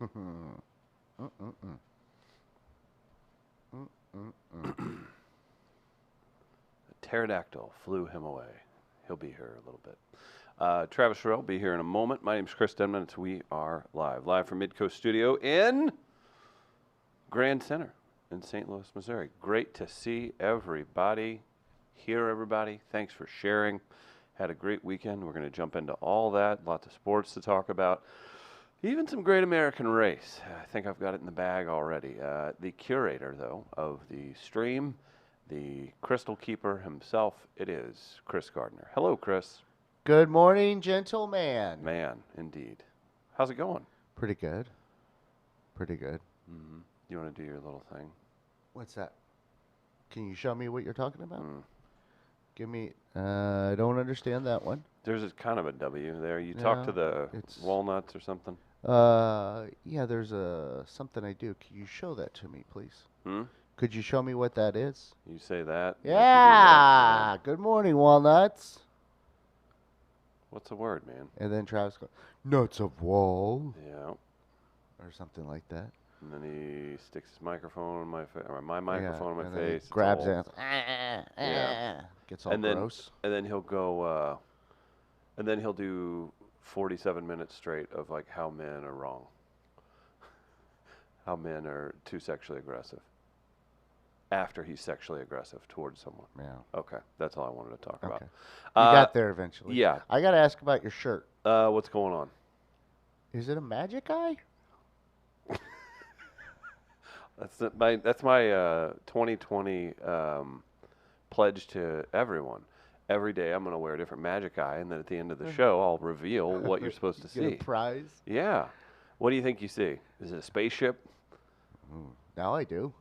Mm-mm-mm. Mm-mm-mm. Pterodactyl flew him away. He'll be here a little bit. Travis Farrell will be here in a moment. My name's Chris Denman. We are live from Midcoast Studio in Grand Center in St. Louis, Missouri. Great to see everybody, hear everybody. Thanks for sharing. Had a great weekend. We're going to jump into all that. Lots of sports to talk about. Even some great American race. I think I've got it in the bag already. The curator, though, of the stream, the Crystal Keeper himself, it is Chris Gardner. Hello, Chris. Good morning, gentleman. Man, indeed. How's it going? Pretty good. Pretty good. Mm-hmm. You want to do your little thing? What's that? Can you show me what you're talking about? Mm. Give me. I don't understand that one. There's a kind of a W there. You talk to the walnuts or something? Yeah, there's something I do. Can you show that to me, please? Hmm? Could you show me what that is? You say that. Yeah. That. Good morning, walnuts. What's the word, man? And then Travis goes, nuts of wall. Yeah. Or something like that. And then he sticks his microphone on my face, or my microphone on my then he face. grabs it. Yeah. Gets all and then, gross. And then he'll go, and then he'll do 47 minutes straight of like how men are wrong. How men are too sexually aggressive. After he's sexually aggressive towards someone. Yeah. Okay, that's all I wanted to talk about. You got there eventually. Yeah. I got to ask about your shirt. What's going on? Is it a magic eye? That's my 2020 pledge to everyone. Every day I'm going to wear a different magic eye, and then at the end of the show I'll reveal what you're supposed to see. Get a prize? Yeah. What do you think you see? Is it a spaceship? Now I do.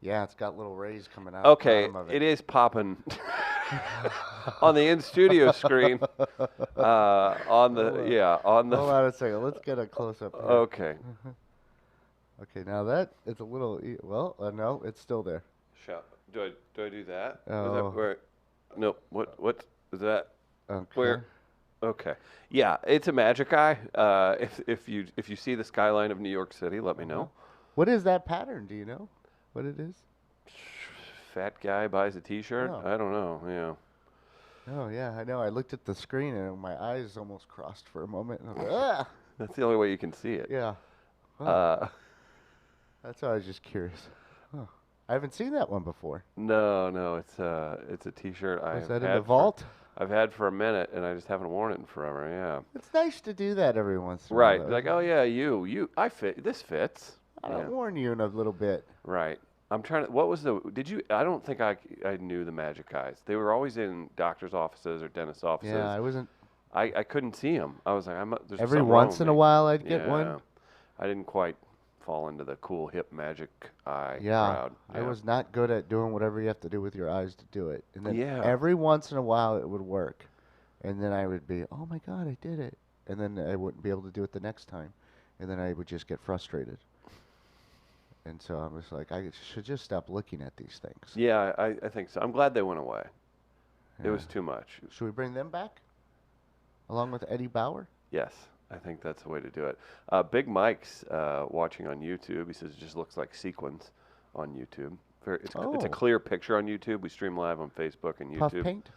Yeah, it's got little rays coming out. Okay, the bottom of it is popping on the in-studio screen. On the Hold on a second. Let's get a close-up here. Okay. Okay, now that it's a little. No, it's still there. Do I do that? Oh. Is that where? No. What is that? Okay. Where? Okay. Yeah, it's a magic eye. If you see the skyline of New York City, let me know. What is that pattern? Do you know what it is? Fat guy buys a T-shirt. Oh. I don't know. Yeah. Oh yeah, I know. I looked at the screen and my eyes almost crossed for a moment. And I was like, ah! That's the only way you can see it. Yeah. That's why I was just curious. Huh. I haven't seen that one before. No, it's a T-shirt. Is that in the vault? I've had for a minute, and I just haven't worn it in forever. Yeah. It's nice to do that every once in a while. Right. Like, oh yeah, I fit. This fits. I'll warn you in a little bit. Right. I'm trying to. What was the? Did you? I don't think I knew the magic eyes. They were always in doctors' offices or dentist offices. Yeah, I wasn't. I couldn't see them. I was like, there's every something once wrong in a with me. while I'd get one. I didn't quite fall into the cool hip magic eye Yeah, crowd. I was not good at doing whatever you have to do with your eyes to do it. And then Yeah. every once in a while it would work. And then I would be, oh my God, I did it. And then I wouldn't be able to do it the next time. And then I would just get frustrated. And so I was like, I should just stop looking at these things. Yeah, I think so. I'm glad they went away. It Yeah. was too much. Should we bring them back? Along with Eddie Bauer? Yes, I think that's the way to do it. Big Mike's watching on YouTube. He says it just looks like sequins on YouTube. It's a clear picture on YouTube. We stream live on Facebook and YouTube. Puff paint?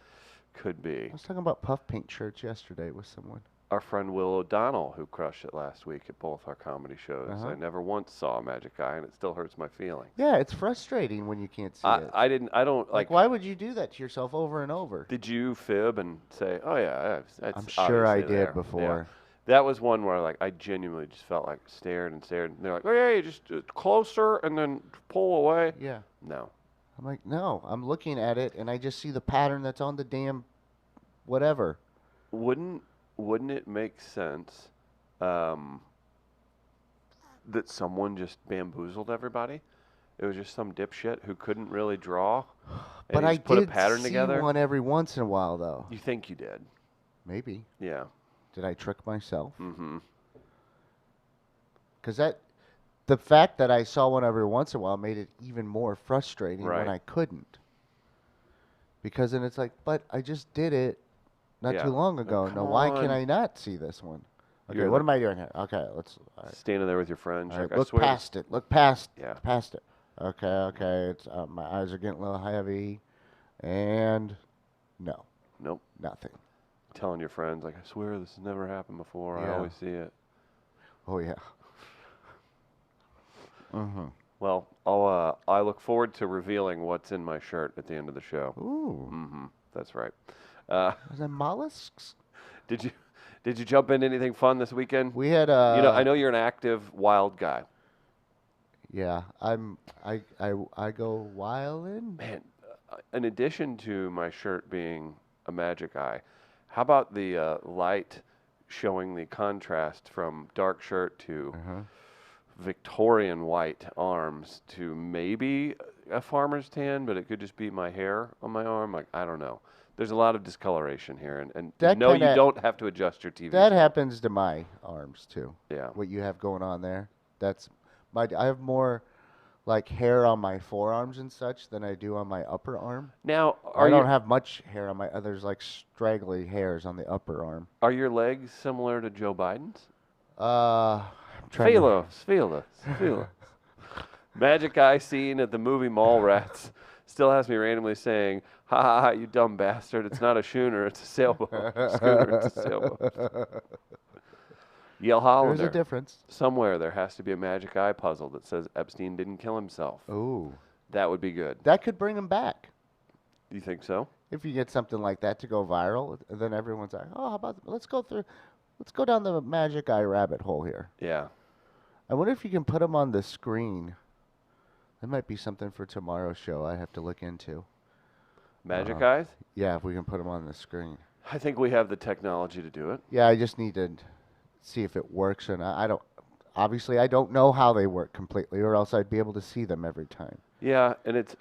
Could be. I was talking about puff paint shirts yesterday with someone. Our friend Will O'Donnell, who crushed it last week at both our comedy shows. Uh-huh. I never once saw a magic eye, and it still hurts my feelings. Yeah, it's frustrating when you can't see it. I don't like. Why would you do that to yourself over and over? Did you fib and say, "Oh yeah, that's I'm sure I obviously did there." before. Yeah. That was one where like I genuinely just felt like stared and stared. And they're like, "Oh yeah, you just closer and then pull away." Yeah. No. I'm like, no, I'm looking at it and I just see the pattern that's on the damn whatever. Wouldn't it make sense that someone just bamboozled everybody? It was just some dipshit who couldn't really draw. But he I just put a did pattern see together. one every once in a while, though. You think you did? Maybe. Yeah. Did I trick myself? Mm-hmm. Because the fact that I saw one every once in a while made it even more frustrating when I couldn't. Because then it's like, but I just did it not too long ago. Come Now, why on. can I not see this one? Okay, You're what the- am I doing here? Okay, let's. All right. Standing there with your friend. All She's right, like, I look swear. past it. Look past. Yeah. Past it. Okay. It's my eyes are getting a little heavy, and no, Nope. nothing. Telling your friends, like, I swear this has never happened before. I Yeah. always see it. Oh yeah. Well, I look forward to revealing what's in my shirt at the end of the show. Ooh. That's right. Was that mollusks? Did you jump into anything fun this weekend? We had I know you're an active wild guy. Yeah, I go wildin'. Man, in addition to my shirt being a magic eye, how about the light showing the contrast from dark shirt to Victorian white arms to maybe a farmer's tan, but it could just be my hair on my arm. Like, I don't know. There's a lot of discoloration here, and That no, you kinda- don't have to adjust your TV. That screen. happens to my arms too. Yeah. What you have going on there? That's I have more like hair on my forearms and such than I do on my upper arm. Now, I don't have much hair on my. There's like straggly hairs on the upper arm. are your legs similar to Joe Biden's? I'm trying to- Sphila. Magic eye scene at the movie Mallrats still has me randomly saying, "Ha ha ha! You dumb bastard! It's not a schooner, it's a sailboat. Schooner, it's a sailboat." Yale There's Hollander. a difference. Somewhere there has to be a magic eye puzzle that says Epstein didn't kill himself. Ooh, That would be good. that could bring him back. You think so? If you get something like that to go viral, then everyone's like, "Oh, how about let's go down the magic eye rabbit hole here." Yeah. I wonder if you can put them on the screen. That might be something for tomorrow's show. I have to look into. Magic eyes? Yeah, if we can put them on the screen. I think we have the technology to do it. Yeah, I just need to see if it works or not. Obviously, I don't know how they work completely, or else I'd be able to see them every time. Yeah, and it's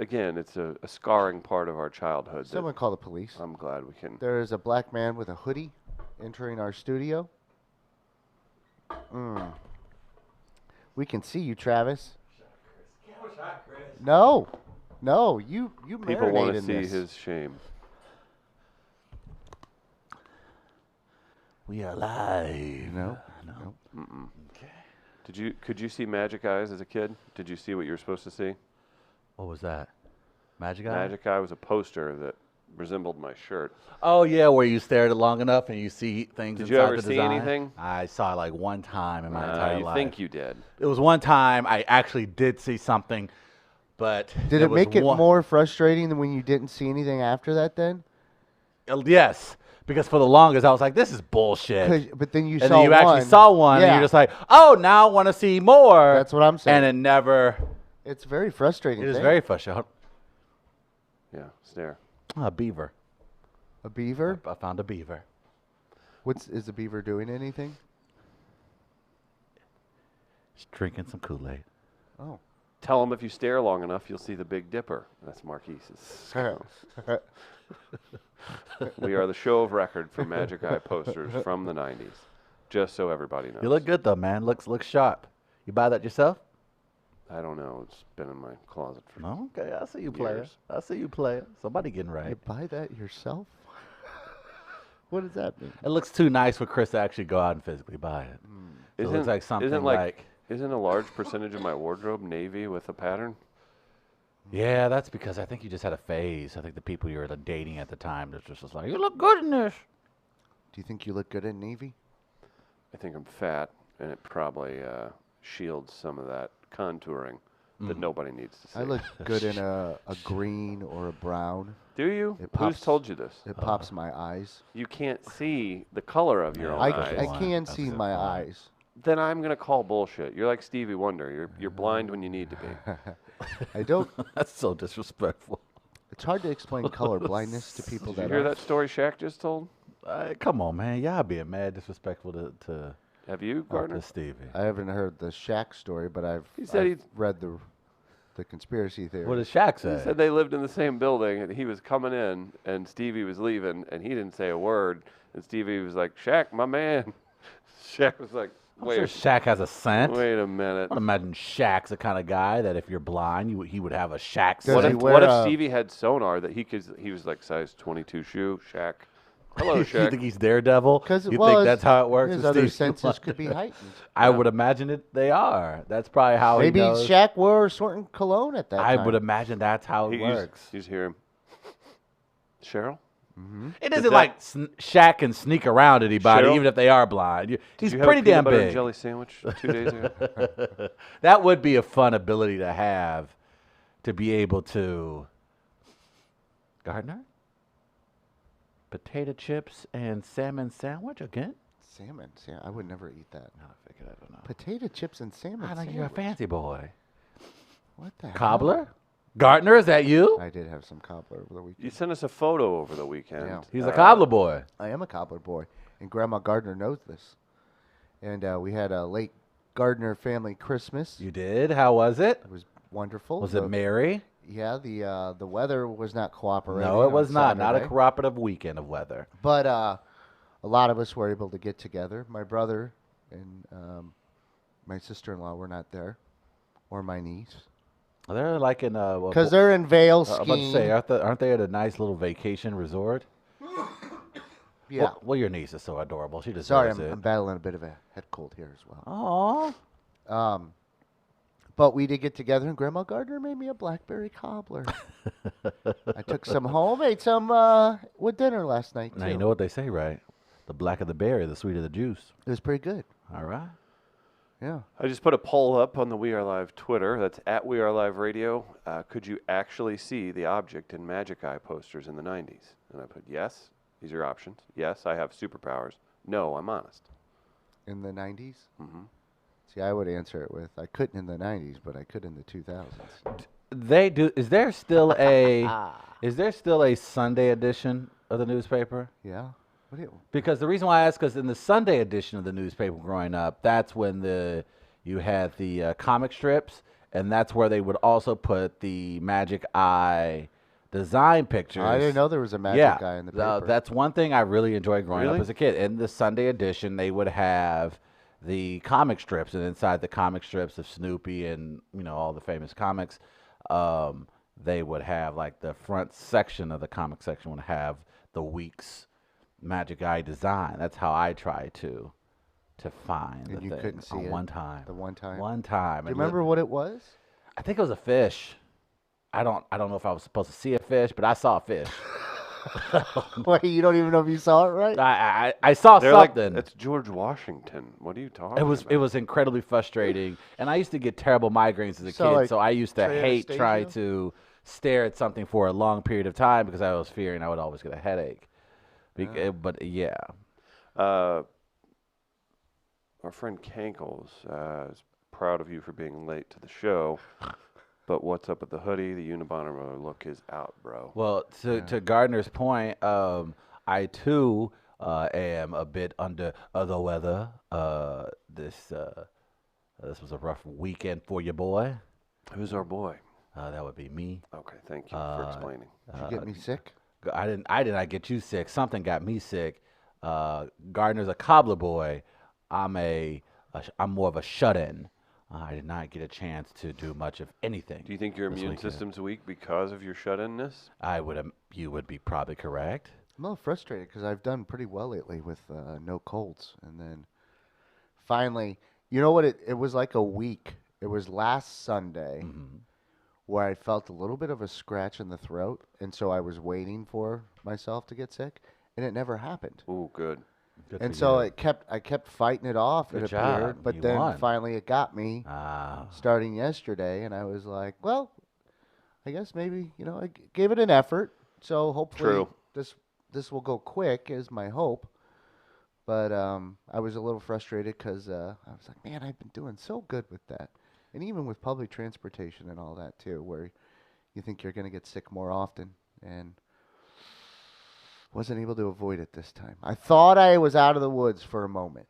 a scarring part of our childhood. that Someone call the police. I'm glad we can. There is a black man with a hoodie entering our studio. We can see you, Travis. No, you People marinate want to in see this. his shame. We are live. No. Could you see magic eyes as a kid? Did you see what you were supposed to see? What was that? Magic Eye? Magic eye was a poster that resembled my shirt. Oh, yeah, where you stare at it long enough and you see things Did inside you ever the see design. anything? I saw it like one time in my entire You life. think you did? It was one time I actually did see something, but Did it was make it one- more frustrating than when you didn't see anything after that then? Yes, because for the longest I was like, this is bullshit. But then you And saw then you actually one. saw one, and Yeah. you're just like, oh, now I want to see more. That's what I'm saying. And it never. It's very frustrating. It is thing. very frustrating. Yeah, stare. A beaver. A beaver? I found a beaver. Is the beaver doing anything? Just drinking some Kool-Aid. Oh. Tell them if you stare long enough, you'll see the Big Dipper. That's Marquise's. We are the show of record for magic eye posters from the 90s. Just so everybody knows. You look good though, man. Looks sharp. You buy that yourself? I don't know. It's been in my closet for No, okay. I see you play it. Years. I see you play it. Somebody getting You right. buy that yourself? What does that mean? It looks too nice for Chris to actually go out and physically buy it. So it looks like something like. Isn't a large percentage of my wardrobe navy with a pattern? Yeah, that's because I think you just had a phase. I think the people you were dating at the time was just like, you look good in this. Do you think you look good in navy? I think I'm fat, and it probably shields some of that contouring that nobody needs to see. I look good in a green or a brown. Do you? It Who's pops- told you this? It pops my eyes. You can't see the color of your own I eyes. can That's see a my point. eyes. Then I'm gonna call bullshit. You're like Stevie Wonder. You're blind when you need to be. I don't. That's so disrespectful. It's hard to explain color blindness to people Did you that hear are. that story Shaq just told? Come on, man. Y'all being mad disrespectful to Have you, Gardner? Stevie. I haven't heard the Shaq story, but I've said I've read the conspiracy theory. What does Shaq He say? said they lived in the same building, and he was coming in, and Stevie was leaving, and he didn't say a word. And Stevie was like, "Shaq, my man." Shaq was like, I'm "Wait, sure Shaq has a scent. wait a minute." I would imagine Shaq's the kind of guy that if you're blind, he would have a Shaq Does What he scent. if wear what if a- Stevie had sonar that he was like size 22 shoe, Shaq, Hello, You Shaq. think he's Daredevil? Because You think that's how it works? His with other Steve senses Wonder? could be heightened. I would imagine they are. That's probably how Maybe he knows. Shaq wore a certain cologne at that I time. would imagine that's how it You works. just hear him. Cheryl? It Did isn't that- like Shaq can sneak around anybody, Cheryl? even if they are blind. Did He's you have pretty a peanut damn butter big. and jelly sandwich 2 days ago? That would be a fun ability to have, to be able to. Gardner? Potato chips and salmon sandwich again? Salmon. Yeah, I would never eat that. No, I figured I don't know. Potato chips and salmon. I think you're a sandwich. fancy boy. What the hell? Cobbler? Gardner, is that you? I did have some cobbler over the weekend. You sent us a photo over the weekend. Yeah. He's a cobbler boy. I am a cobbler boy, and Grandma Gardner knows this. And we had a late Gardner family Christmas. You did? How was it? It was wonderful. Was it merry? Yeah, the weather was not cooperating. No, it on was not. Not a Saturday. cooperative weekend of weather. But a lot of us were able to get together. My brother and my sister-in-law were not there, or my niece, They're like in because they're in Vail I was about to skiing. say, aren't they at a nice little vacation resort? Yeah. Well, your niece is so adorable. She deserves Sorry, it. I'm battling a bit of a head cold here as well. Aw. But we did get together, and Grandma Gardner made me a blackberry cobbler. I took some home, ate some with dinner last night, too. Now you know what they say, right? The blacker the berry, the sweeter the juice. It was pretty good. All right. Yeah. I just put a poll up on the We Are Live Twitter. That's at We Are Live Radio. Could you actually see the object in Magic Eye posters in the 90s? And I put yes. These are options. Yes, I have superpowers. No, I'm honest. In the 90s? Mm-hmm. See, I would answer it with, I couldn't in the 90s, but I could in the 2000s. They do. Is there still a Sunday edition of the newspaper? Yeah. What do you, Because the reason why I ask, because in the Sunday edition of the newspaper growing up, that's when you had the comic strips, and that's where they would also put the Magic Eye design pictures. I didn't know there was a magic guy in the paper. That's one thing I really enjoyed growing Really? up as a kid. In the Sunday edition, they would have the comic strips, and inside the comic strips of Snoopy and all the famous comics, they would have like the front section of the comic section would have the week's Magic Eye design. That's how I tried to find And the you thing couldn't see on it one time. the one time? One time. Do you And remember what it was? I think it was a fish. I don't know if I was supposed to see a fish, but I saw a fish. Wait, you don't even know if you saw it right? I saw They're like, something. it's George Washington. What are you talking It about? was incredibly frustrating, and I used to get terrible migraines as a So, kid. like, So I used to Trey hate trying Anastasio? to stare at something for a long period of time because I was fearing I would always get a headache. But yeah, Our friend Kankles is proud of you for being late to the show. But what's up with the hoodie? The Unabomber look is out, bro. well, to Gardner's point, I too am a bit under the weather. This was a rough weekend for you, boy. Who's our boy? That would be me. Okay, thank you for explaining. Did you get me sick? I did not get you sick. Something got me sick. Gardner's a cobbler boy. I'm more of a shut-in. I did not get a chance to do much of anything. Do you think your this immune weekend. system's weak because of your shut-inness? You would be probably correct. I'm a little frustrated because I've done pretty well lately with no colds. And then finally, you know what? It was like a week. It was last Sunday where I felt a little bit of a scratch in the throat. And so I was waiting for myself to get sick. And it never happened. Ooh, good. Good And for so you. I kept fighting it off. Good it job. appeared. But You then won. finally it got me Ah, starting yesterday. And I was like, well, I guess maybe, I gave it an effort. So hopefully True. this will go quick is my hope. But I was a little frustrated because I was like, man, I've been doing so good with that. And even with public transportation and all that too, where you think you're going to get sick more often. And wasn't able to avoid it this time. I thought I was out of the woods for a moment.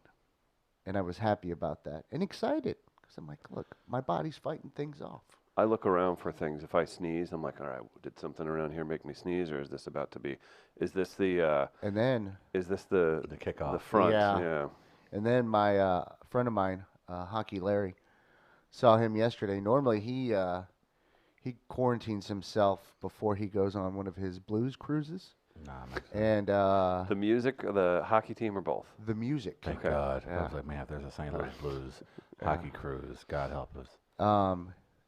And I was happy about that. And excited. Because I'm like, look, my body's fighting things off. I look around for things. If I sneeze, I'm like, all right, did something around here make me sneeze, or is this about to be? Is this the? And then Is this the kickoff. The front? Yeah. Yeah. And then my friend of mine, Hockey Larry, saw him yesterday. Normally he quarantines himself before he goes on one of his blues cruises. Nah, makes sense. And The music, or the hockey team, or both? the music. Thank Okay. God. I Yeah. was like, man, if there's a St. Louis Blues hockey cruise, God help us.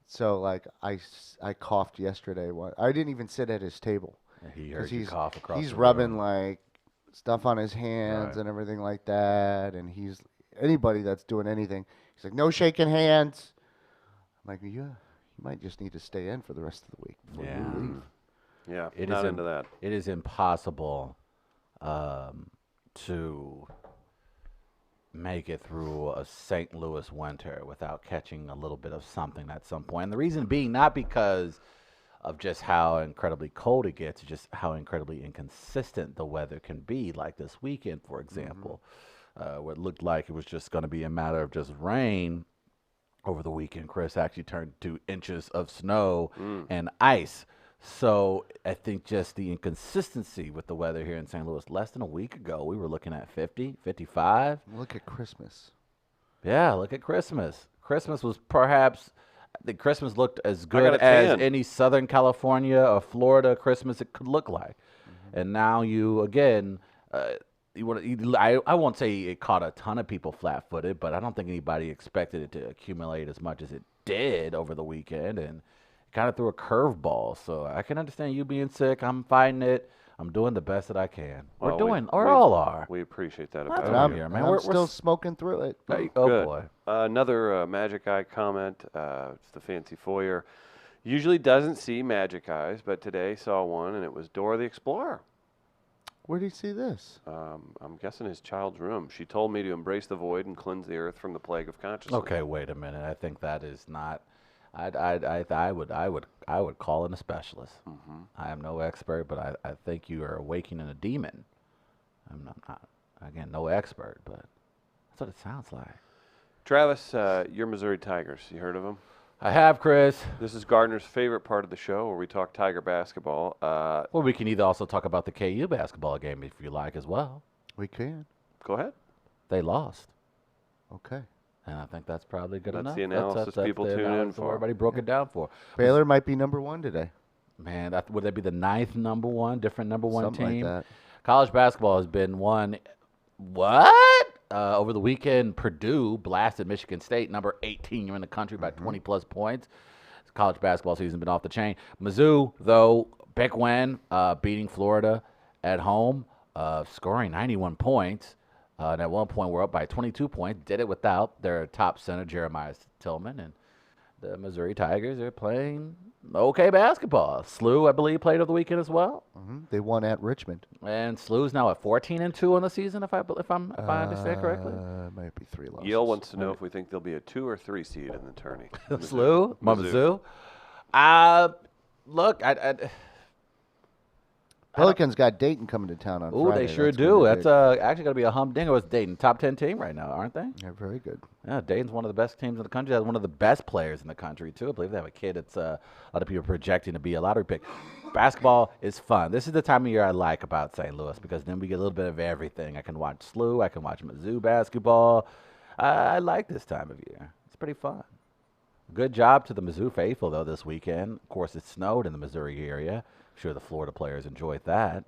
So like I coughed yesterday. I didn't even sit at his table. And he 'Cause heard you cough across he's the rubbing room. like stuff on his hands Right. and everything like that, and he's anybody that's doing anything, he's like, no shaking hands. I'm like, yeah, you might just need to stay in for the rest of the week before Yeah. you leave. Yeah, It not is into that. It is impossible to make it through a St. Louis winter without catching a little bit of something at some point. And the reason being not because of just how incredibly cold it gets, just how incredibly inconsistent the weather can be. Like this weekend, for example, where it looked like it was just going to be a matter of just rain over the weekend. Chris actually turned 2 inches of snow and ice. So I think just the inconsistency with the weather here in St. Louis. Less than a week ago, we were looking at 50, 55. Look at Christmas. Yeah, look at Christmas. Christmas was perhaps, I think Christmas looked as got good a as tan. any Southern California or Florida Christmas it could look like. And now you, again, I won't say it caught a ton of people flat-footed, but I don't think anybody expected it to accumulate as much as it did over the weekend, and kind of threw a curveball. So I can understand you being sick. I'm fighting it. I'm doing the best that I can. Well, We all are. We appreciate that That's about what I'm you. here, man. And I'm We're still smoking through it. Oh Good. boy. Another Magic Eye comment. It's the Fancy Foyer. Usually doesn't see Magic Eyes, but today saw one, and it was Dora the Explorer. Where do you see this? I'm guessing his child's room. She told me to embrace the void and cleanse the earth from the plague of consciousness. Okay, wait a minute. I think that is not. I would call in a specialist. I am no expert, but I think you are awakening a demon. I'm not again no expert, but that's what it sounds like. Travis, your Missouri Tigers. You heard of them? I have, Chris. This is Gardner's favorite part of the show, where we talk Tiger basketball. Well, we can either also talk about the KU basketball game if you like as well. We can. Go ahead. They lost, Okay. and I think that's probably good That's enough. the analysis people the tune in analysis for. Everybody broke it down for. Baylor might be number one today. Man, would that be the 9th number one, different number one Something team? like that. College basketball has been won. What? Over the weekend, Purdue blasted Michigan State, number 18 in the country, by 20 plus points. College basketball season been off the chain. Mizzou, though, big win, beating Florida at home, scoring 91 points. And at one point, we're up by 22 points. Did it without their top center, Jeremiah Tillman. And the Missouri Tigers are playing okay basketball. SLU, I believe, played over the weekend as well. They won at Richmond. And SLU's now at 14-2 on the season, if I understand correctly. Might be 3 losses. Yale wants to know if we think there'll be a 2 or 3 seed in the tourney. SLU, Mizzou. Look, Pelicans got Dayton coming to town on ooh, Friday. they sure That's do. gonna be That's big. actually going to be a humdinger. It's Dayton, top 10 team right now, aren't they? Yeah, very good. Yeah, Dayton's one of the best teams in the country. Has one of the best players in the country too. I believe they have a kid that's a lot of people projecting to be a lottery pick. Basketball is fun. This is the time of year I like about St. Louis because then we get a little bit of everything. I can watch SLU. I can watch Mizzou basketball. I like this time of year. It's pretty fun. Good job to the Mizzou faithful though this weekend. Of course, it snowed in the Missouri area. I'm sure the Florida players enjoyed that.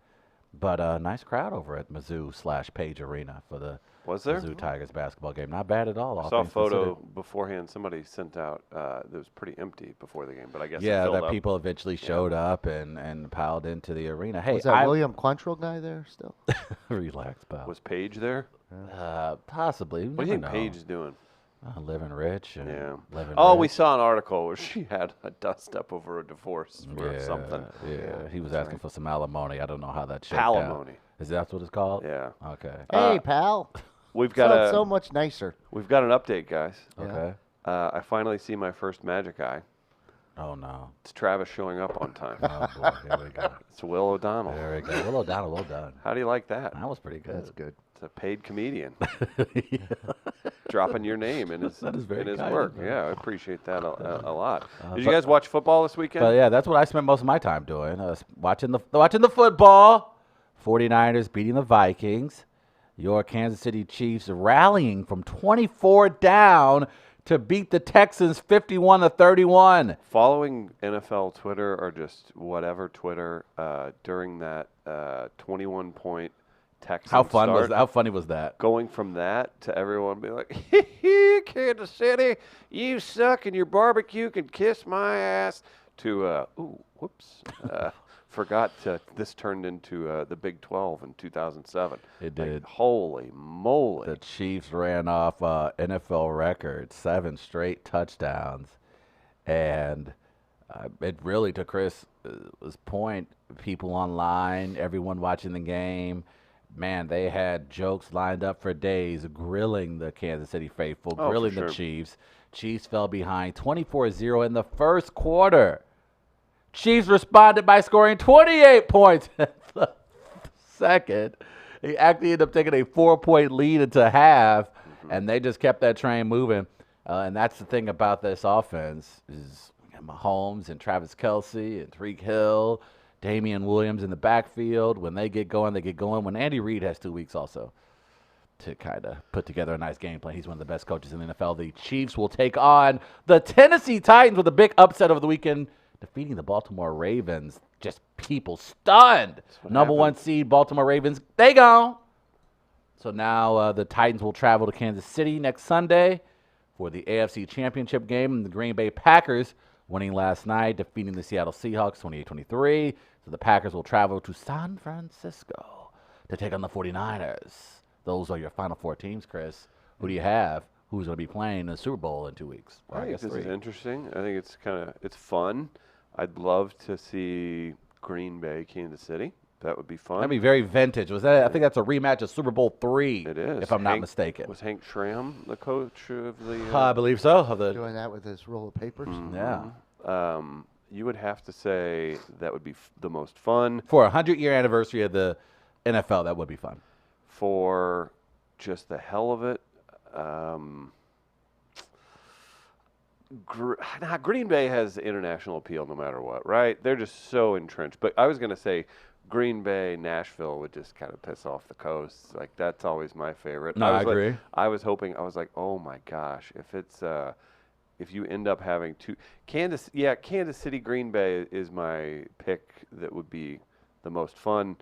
But a nice crowd over at Mizzou/Page Arena for the Was there? Mizzou Tigers basketball game. Not bad at all. I all saw a things photo considered. beforehand. Somebody sent out that was pretty empty before the game, but I guess it Yeah, filled that up. people eventually showed up and piled into the arena. Hey, Was that William Quantrill guy there still? relax, pal. Was Paige there? Possibly. You What do you think never know. Paige is doing? Living rich. And Yeah. Living Oh, rich. we saw an article where she had a dust up over a divorce for Yeah, something. Yeah, he was asking for some alimony. I don't know how that shaked Palimony. out. Is that what it's called? Yeah. Okay. Hey, pal. We've got Sounds a so much nicer. we've got an update, guys. Yeah. Okay. I finally see my first Magic Eye. Oh no. It's Travis showing up on time. Oh boy. Here we go. It's Will O'Donnell. There we go. Well done. Well done. How do you like that? That was pretty good. That's good. It's a paid comedian dropping your name in his That is very in his kind work. of him. Yeah, I appreciate that a lot. Did you but- guys watch football this weekend? But yeah, that's what I spent most of my time doing. Watching the football. 49ers beating the Vikings. Your Kansas City Chiefs rallying from 24 down to beat the Texans 51-31. Following NFL Twitter or just whatever Twitter during that 21-point Texan How fun was start. that? How funny was that? Going from that to everyone being like, Kansas City, you suck and your barbecue can kiss my ass, to, whoops, forgot this turned into the Big 12 in 2007. It Like, did. holy moly. The Chiefs ran off NFL record, 7 straight touchdowns, and it really, to Chris's point, people online, everyone watching the game, man, they had jokes lined up for days, grilling the Kansas City faithful, Oh, for grilling sure. the Chiefs. Chiefs fell behind 24-0 in the first quarter. Chiefs responded by scoring 28 points in the second. They actually ended up taking a 4-point lead into half, and they just kept that train moving. And that's the thing about this offense is Mahomes and Travis Kelce and Tyreek Hill, Damian Williams in the backfield. When they get going, they get going. When Andy Reid has 2 weeks also to kind of put together a nice game plan. He's one of the best coaches in the NFL. The Chiefs will take on the Tennessee Titans with a big upset over the weekend, defeating the Baltimore Ravens. Just people stunned. Number happened. 1 seed Baltimore Ravens, they gone. So now the Titans will travel to Kansas City next Sunday for the AFC Championship game. And the Green Bay Packers winning last night, defeating the Seattle Seahawks 28-23. So the Packers will travel to San Francisco to take on the 49ers. Those are your final 4 teams, Chris. Who do you have? Who's going to be playing in the Super Bowl in 2 weeks? Or I think guess this 3. is interesting. I think it's fun. I'd love to see Green Bay, Kansas City. That would be fun. That'd be very vintage. Was that? I think that's a rematch of Super Bowl III. It is. if I'm not mistaken. Was Hank Schramm the coach of the? I believe so. Of the, Doing that with his roll of papers. yeah. You would have to say that would be the most fun For a 100-year anniversary of the NFL, that would be fun. for just the hell of it. Green Bay has international appeal no matter what, right? They're just so entrenched. But I was going to say Green Bay, Nashville would just kind of piss off the coast. Like, that's always my favorite. No, I was agree. Like, I was hoping, I was like, oh my gosh, if you end up having Kansas City, Green Bay is my pick that would be the most fun.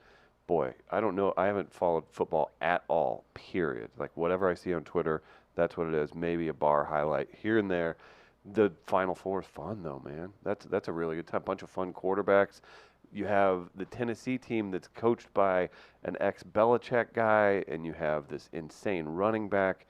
Boy, I don't know. I haven't followed football at all, period. Like, whatever I see on Twitter, that's what it is. Maybe a bar highlight here and there. The Final Four is fun, though, man. That's a really good time. Bunch of fun quarterbacks. You have the Tennessee team that's coached by an ex-Belichick guy, and you have this insane running back.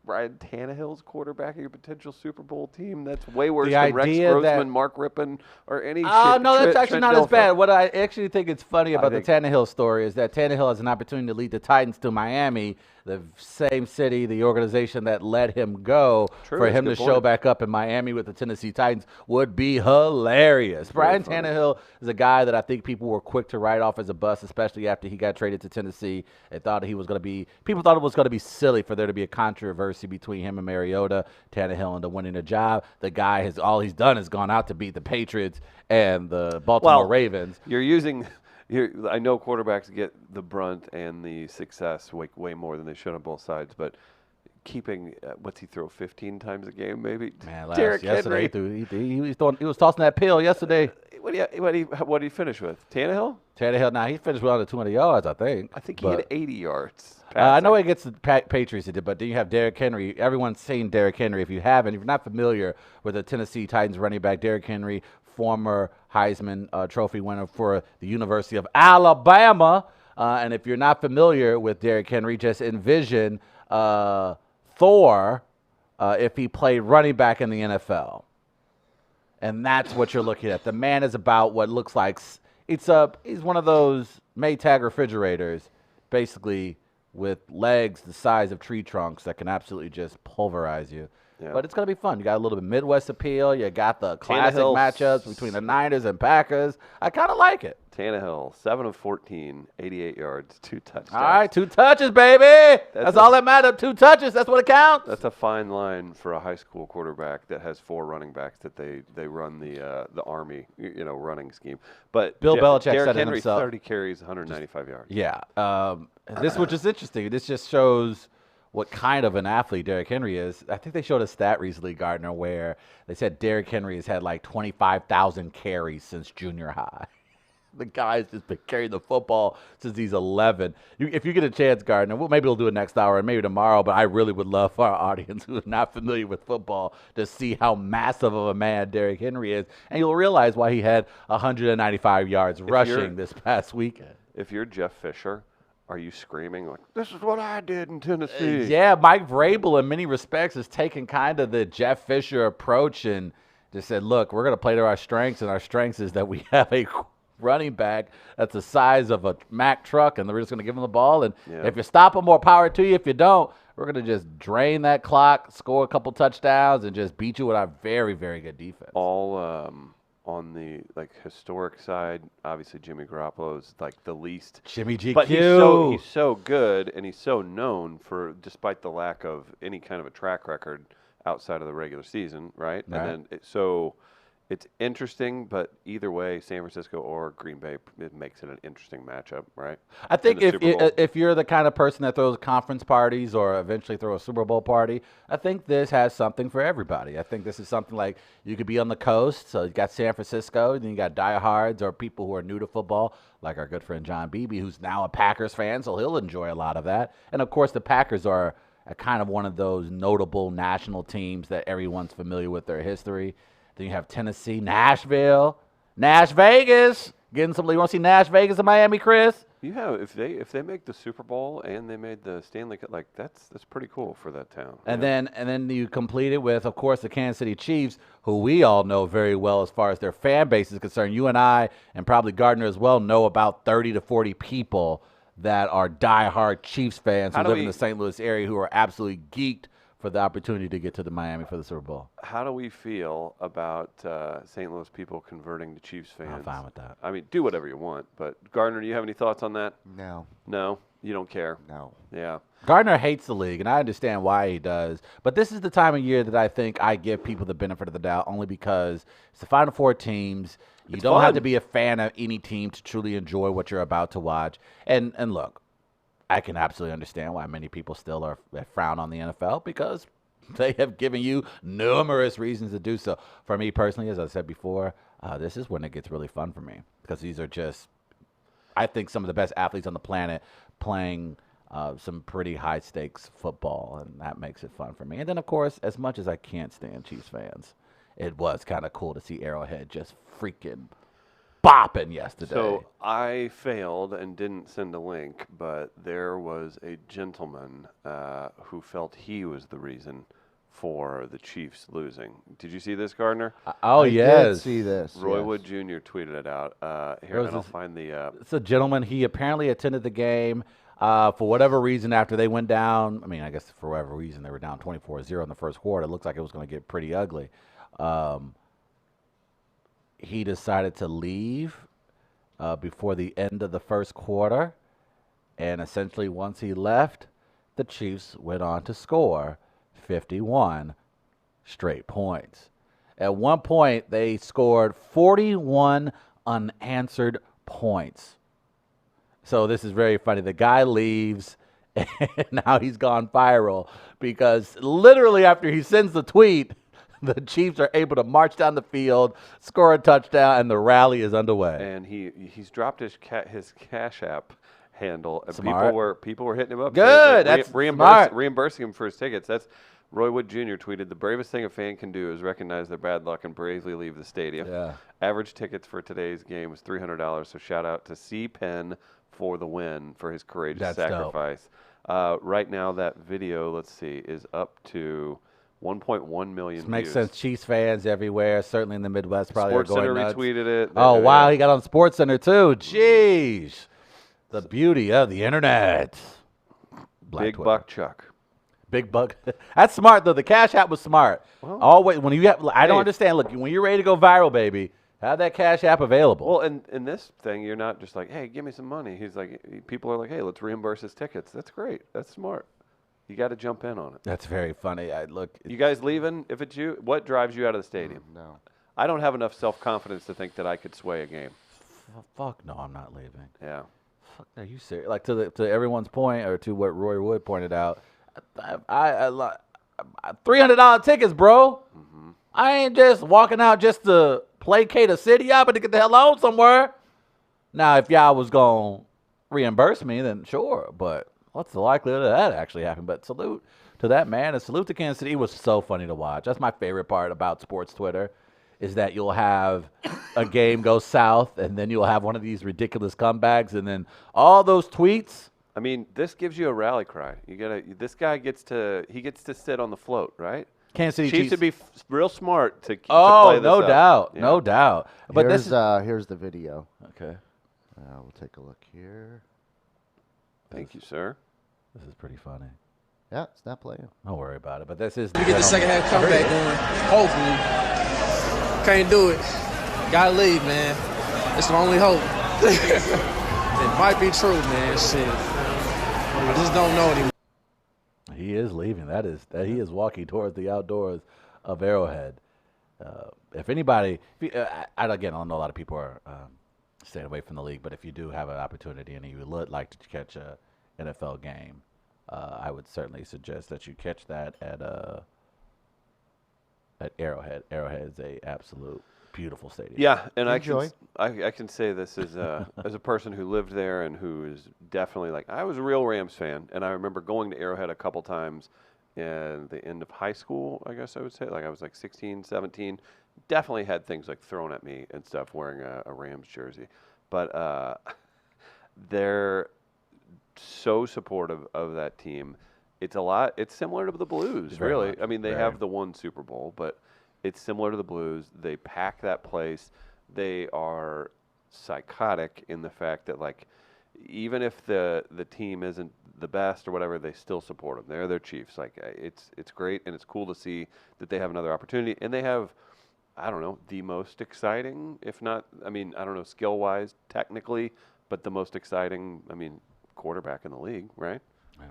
Ryan Tannehill's quarterbacking your potential Super Bowl team. That's way worse The than Rex idea Grossman, that- Mark Rippon, or any Oh, shit. no, that's actually Trent not as Dilfer. bad. What I actually think it's funny about the think- Tannehill story is that Tannehill has an opportunity to lead the Titans to Miami, the same city, the organization that let him go. True, For that's a him to good show point. back up in Miami with the Tennessee Titans would be hilarious. Brian funny. Tannehill is a guy that I think people were quick to write off as a bust, especially after he got traded to Tennessee. They thought he was going to be – people thought it was going to be silly for there to be a controversy between him and Mariota. Tannehill ended up winning the job. The guy has – all he's done is gone out to beat the Patriots and the Baltimore Ravens. You're using. I know quarterbacks get the brunt and the success way more than they should on both sides, but keeping what's he throw 15 times a game maybe? Man, Derrick yesterday Henry. he was tossing that pill yesterday. What did he finish with? Tannehill? Tannehill, now he finished with under 200 yards, I think. I think he had 80 yards. I know passing. he gets the Patriots, he did, but then you have Derrick Henry. Everyone's seen Derrick Henry. If you haven't, if you're not familiar with the Tennessee Titans running back, Derrick Henry, former Heisman Trophy winner for the University of Alabama. And if you're not familiar with Derrick Henry, just envision Thor if he played running back in the NFL. And that's what you're looking at. The man is about what looks like he's one of those Maytag refrigerators, basically with legs the size of tree trunks that can absolutely just pulverize you. Yeah. But it's going to be fun. You got a little bit of Midwest appeal. You got the classic Tannehill matchups between the Niners and Packers. I kind of like it. Tannehill, 7 of 14, 88 yards, 2 touchdowns. All right, 2 touches, baby. That's a- all that matters. 2 touches. That's what it counts. That's a fine line for a high school quarterback that has 4 running backs that they run the Army running scheme. But Bill Belichick Derrick said it Henry, himself. 30 carries, 195 yards. Yeah. This, which is interesting. This just shows what kind of an athlete Derrick Henry is. I think they showed a stat recently, Gardner, where they said Derrick Henry has had like 25,000 carries since junior high. The guy's just been carrying the football since he's 11. If you get a chance, Gardner, maybe we'll do it next hour and maybe tomorrow, but I really would love for our audience who is not familiar with football to see how massive of a man Derrick Henry is. And you'll realize why he had 195 yards rushing this past weekend. If you're Jeff Fisher, are you screaming like, this is what I did in Tennessee? Yeah, Mike Vrabel in many respects has taken kind of the Jeff Fisher approach and just said, look, we're going to play to our strengths, and our strengths is that we have a running back that's the size of a Mack truck, and we're just going to give him the ball. And if you stop him, more power to you. If you don't, we're going to just drain that clock, score a couple touchdowns, and just beat you with our very, very good defense. All on the historic side, obviously Jimmy Garoppolo's the least. Jimmy GQ. But he's so good, and he's so known for, despite the lack of any kind of a track record outside of the regular season, right? And then it's interesting, but either way, San Francisco or Green Bay, it makes it an interesting matchup, right? I think if you're the kind of person that throws conference parties or eventually throw a Super Bowl party, I think this has something for everybody. I think this is something like you could be on the coast, so you got San Francisco, then you got diehards or people who are new to football, like our good friend John Beebe, who's now a Packers fan, so he'll enjoy a lot of that. And, of course, the Packers are kind of one of those notable national teams that everyone's familiar with their history. Then you have Tennessee, Nashville, Nash Vegas. Getting some. You want to see Nash Vegas in Miami, Chris? You have if they make the Super Bowl and they made the Stanley Cup, that's pretty cool for that town. And then you complete it with, of course, the Kansas City Chiefs, who we all know very well as far as their fan base is concerned. You and I, and probably Gardner as well, know about 30 to 40 people that are diehard Chiefs fans who live in the St. Louis area who are absolutely geeked for the opportunity to get to the Miami for the Super Bowl. How do we feel about St. Louis people converting to Chiefs fans? I'm fine with that. I mean, do whatever you want, but Gardner, do you have any thoughts on that? No. No? You don't care? No. Yeah. Gardner hates the league, and I understand why he does. But this is the time of year that I think I give people the benefit of the doubt, only because it's the Final Four teams. You don't have to be a fan of any team to truly enjoy what you're about to watch. And look, I can absolutely understand why many people still frown on the NFL because they have given you numerous reasons to do so. For me personally, as I said before, this is when it gets really fun for me because these are just, I think, some of the best athletes on the planet playing some pretty high-stakes football, and that makes it fun for me. And then, of course, as much as I can't stand Chiefs fans, it was kind of cool to see Arrowhead just freaking bopping yesterday. So I failed and didn't send a link, but there was a gentleman who felt he was the reason for the Chiefs losing. Did you see this, Gardner? I did see this. Roy yes. Wood Jr. tweeted it out. Here, and I'll find the... It's a gentleman. He apparently attended the game for whatever reason after they went down. I mean, I guess for whatever reason they were down 24-0 in the first quarter. It looks like it was going to get pretty ugly. He decided to leave before the end of the first quarter, and essentially once he left, the Chiefs went on to score 51 straight points. At one point, they scored 41 unanswered points. So this is very funny. The guy leaves, and now he's gone viral because literally after he sends the tweet, the Chiefs are able to march down the field, score a touchdown, and the rally is underway. And he's dropped his Cash App handle. And Smart. people were hitting him up. Good. That's smart. Reimbursing him for his tickets. That's Roy Wood Jr. tweeted, "The bravest thing a fan can do is recognize their bad luck and bravely leave the stadium." Yeah. Average tickets for today's game was $300. So shout out to C. Penn for the win for his courageous sacrifice. Right now, that video, let's see, is up to 1.1 million This makes views. sense. Chiefs fans everywhere, certainly in the Midwest, probably are going SportsCenter nuts. retweeted it. Oh, wow. He got on SportsCenter, too. Jeez. The beauty of the internet. Big Buck Chuck. Big buck. That's smart, though. The Cash App was smart. Well, always, when you have, I don't understand. Look, when you're ready to go viral, baby, have that Cash App available. Well, and in this thing, you're not just like, hey, give me some money. He's like, people are like, hey, let's reimburse his tickets. That's great. That's smart. You got to jump in on it. That's very funny. You guys leaving? If it's you, what drives you out of the stadium? No. I don't have enough self-confidence to think that I could sway a game. Fuck no, I'm not leaving. Yeah. Fuck, are you serious? Like to everyone's point, or to what Roy Wood pointed out, I $300 tickets, bro. Mm-hmm. I ain't just walking out just to placate a city. I better get the hell on somewhere. Now, if y'all was going to reimburse me, then sure. But what's the likelihood of that actually happening? But salute to that man and salute to Kansas City. It was so funny to watch. That's my favorite part about sports Twitter is that you'll have a game go south and then you'll have one of these ridiculous comebacks and then all those tweets. I mean, this gives you a rally cry. This guy gets to sit on the float, right? Kansas City Chiefs would be real smart to Oh, play this no up. doubt. Yeah. No doubt. But here's, this is here's the video. okay. We'll take a look here. Thank you, sir. This is pretty funny. Yeah, it's not playing. Don't worry about it. But this is We get the second half comeback going. Hopefully. Can't do it. Gotta leave, man. It's the only hope. It might be true, man. Shit. I just don't know anymore. He is leaving. He is walking towards the outdoors of Arrowhead. If anybody, I don't know a lot of people are staying away from the league, but if you do have an opportunity and you would like to catch a NFL game, I would certainly suggest that you catch that at Arrowhead. Arrowhead is a absolute beautiful stadium. Yeah, and Enjoy. I can say this as as a person who lived there and who is definitely I was a real Rams fan, and I remember going to Arrowhead a couple times in the end of high school, I guess I would say. I was 16, 17. Definitely had things thrown at me and stuff wearing a Rams jersey. But they're so supportive of that team. It's similar to the Blues, Very really. much. I mean, they Very. have the one Super Bowl, but it's similar to the Blues. They pack that place. They are psychotic in the fact that, even if the team isn't the best or whatever, they still support them. They're their Chiefs. It's great, and it's cool to see that they have another opportunity. And they have, I don't know, the most exciting, if not, I don't know, skill-wise, technically, but the most exciting, quarterback in the league, right?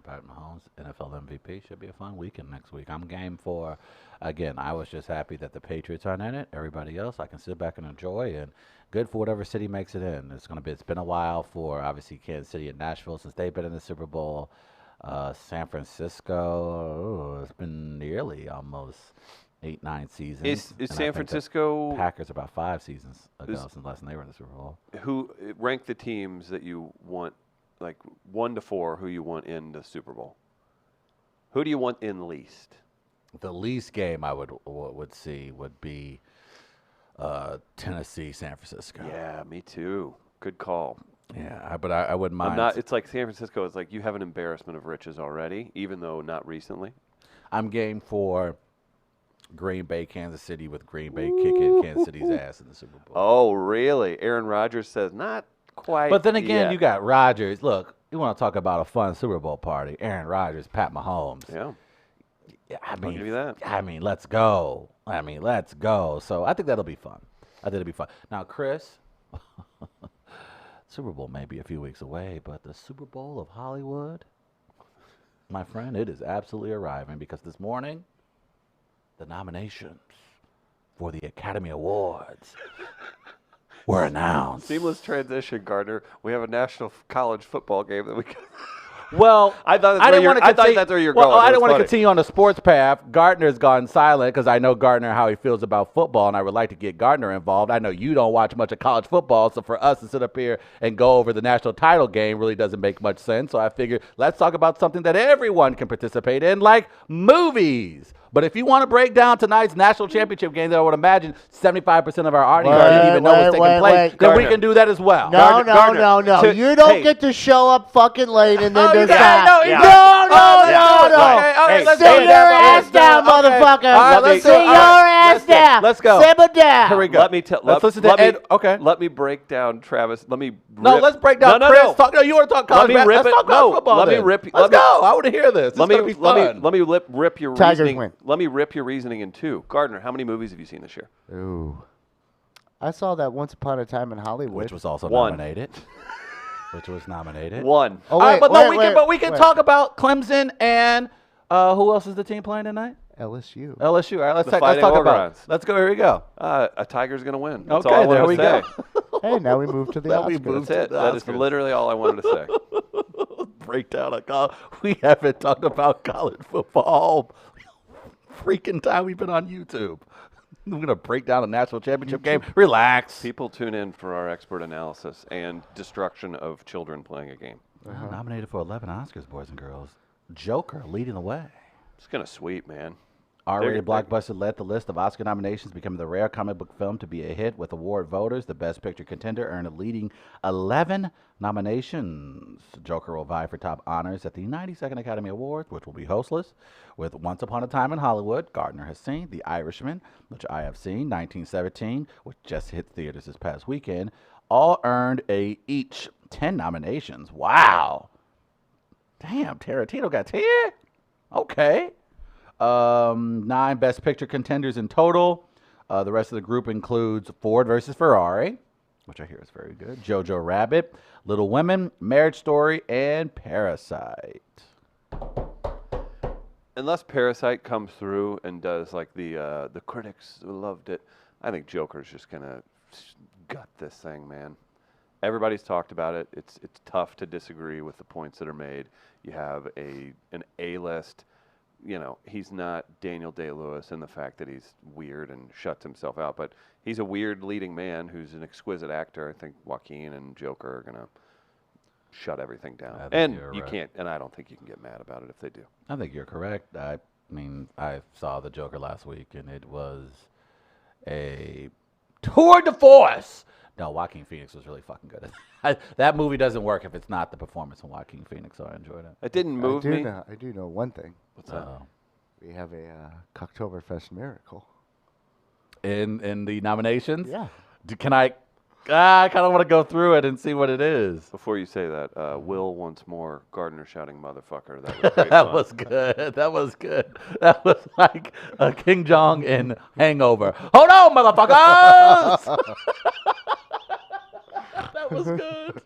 Patrick Mahomes, NFL MVP. Should be a fun weekend next week. I'm game for, again, I was just happy that the Patriots aren't in it. Everybody else, I can sit back and enjoy, and good for whatever city makes it in. It's been a while for, obviously, Kansas City and Nashville since they've been in the Super Bowl. San Francisco, it's been nearly almost 8-9 seasons. Is And I San think the Francisco, Packers about 5 seasons ago since last time they were in the Super Bowl. who rank the teams that you want, 1 to 4, who you want in the Super Bowl? Who do you want in least? The least game I would see would be Tennessee, San Francisco. Yeah, me too. Good call. Yeah, but I wouldn't mind. It's like San Francisco. It's like you have an embarrassment of riches already, even though not recently. I'm game for Green Bay, Kansas City, with Green Bay kicking Kansas City's ass in the Super Bowl. Oh, really? Aaron Rodgers says not quite. But then again, yet. you got Rodgers. Look, you want to talk about a fun Super Bowl party? Aaron Rodgers, Pat Mahomes. Yeah. Yeah, I'll give you that. Let's go. Let's go. So I think that'll be fun. I think it'll be fun. Now, Chris, Super Bowl may be a few weeks away, but the Super Bowl of Hollywood, my friend, it is absolutely arriving because this morning, the nominations for the Academy Awards were announced. Seamless transition, Gardner. We have a national college football game that we can. Well, I thought that's I where didn't you're- want to I thought continue. that's where you're well, going. I That's didn't want to funny. continue on the sports path. Gardner's gone silent because I know Gardner how he feels about football, and I would like to get Gardner involved. I know you don't watch much of college football, so for us to sit up here and go over the national title game really doesn't make much sense. So I figured let's talk about something that everyone can participate in, like movies. But if you want to break down tonight's national championship game that I would imagine 75% of our audience didn't even know was taking place, then we Gardner. can do that as well. No, Gardner, no. to- You don't hey. get to show up fucking late and then you decide. got- no, Yeah. Okay, let's Sit go. your ass Let's go. down, Okay. motherfucker. All right, let's Sit go. your All right, ass let's go. down. Let's go. Simmer down. Here we go. Let me tell. Let's listen to Ed. Okay. Let me break down Travis. Let me. No, rip- let's break down No, Chris. no. Talk, no, you want to talk Let college me basketball? rip Let's it. talk college No, football let me then. rip- Let's let me- go. I want to hear this. Let This me is gonna be fun. let me rip your Tigers reasoning. win. Let me rip your reasoning in two. Gardner, how many movies have you seen this year? Ooh. I saw that Once Upon a Time in Hollywood. Which was also One. nominated. Which was nominated. One. Oh, All right, wait, but wait, no, we can wait. talk about Clemson and who else is the team playing tonight? LSU. LSU. All right, let's The talk Fighting about. Oregons. Let's go. Here we go. A Tiger's gonna win. That's Okay, all I there wanted we to say. go. Hey, now we move to the Now we Oscars. move That's it. The That is Oscars. literally all I wanted to say. Breakdown of college. We haven't talked about college football all freaking time we've been on YouTube. We're gonna break down a national championship game. Relax. People tune in for our expert analysis and destruction of children playing a game. Nominated for 11 Oscars, boys and girls. Joker leading the way. It's gonna sweep, man. R-rated They're- blockbuster led the list of Oscar nominations, becoming the rare comic book film to be a hit with award voters. The Best Picture contender earned a leading 11 nominations. Joker will vie for top honors at the 92nd Academy Awards, which will be hostless, with Once Upon a Time in Hollywood, Gardner has seen, The Irishman, which I have seen, 1917, which just hit theaters this past weekend, all earned each 10 nominations. Wow. Damn, Tarantino got 10? Okay. 9 Best Picture contenders in total. The rest of the group includes Ford versus Ferrari, which I hear is very good, Jojo Rabbit, Little Women, Marriage Story, and Parasite. Unless Parasite comes through and does like the critics loved it, I think Joker's just gonna gut this thing, man. Everybody's talked about it. It's tough to disagree with the points that are made. You have an A-list. You know, he's not Daniel Day-Lewis in the fact that he's weird and shuts himself out, but he's a weird leading man who's an exquisite actor. I think Joaquin and Joker are gonna shut everything down, I think and you're you right. can't. And I don't think you can get mad about it if they do. I think you're correct. I mean, I saw the Joker last week, and it was a tour de force. No, Joaquin Phoenix was really fucking good. That movie doesn't work if it's not the performance from Joaquin Phoenix, so I enjoyed it. It didn't move me. I do know one thing. What's that? We have a Cocktoberfest miracle. In the nominations? Yeah. Can I kind of want to go through it and see what it is. Before you say that, Will once more, Gardner shouting motherfucker. That was great That fun. was good. That was good. That was like King Jong in Hangover. Hold on, motherfuckers! That was good.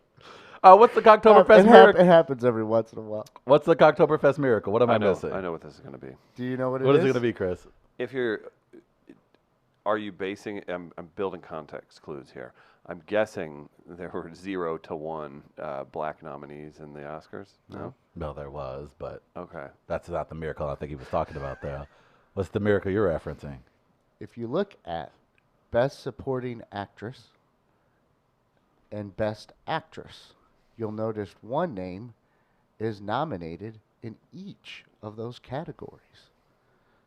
What's the Cocktoberfest miracle? It happens every once in a while. What's the Cocktoberfest miracle? What am I know, missing? I know what this is going to be. Do you know what What it is it going to be, Chris? If you're, are you basing? I'm building context clues here. I'm guessing there were 0 to 1 black nominees in the Oscars. No. No, there was, but Okay. that's not the miracle I think he was talking about there. What's the miracle you're referencing? If you look at Best Supporting Actress and Best Actress, you'll notice one name is nominated in each of those categories.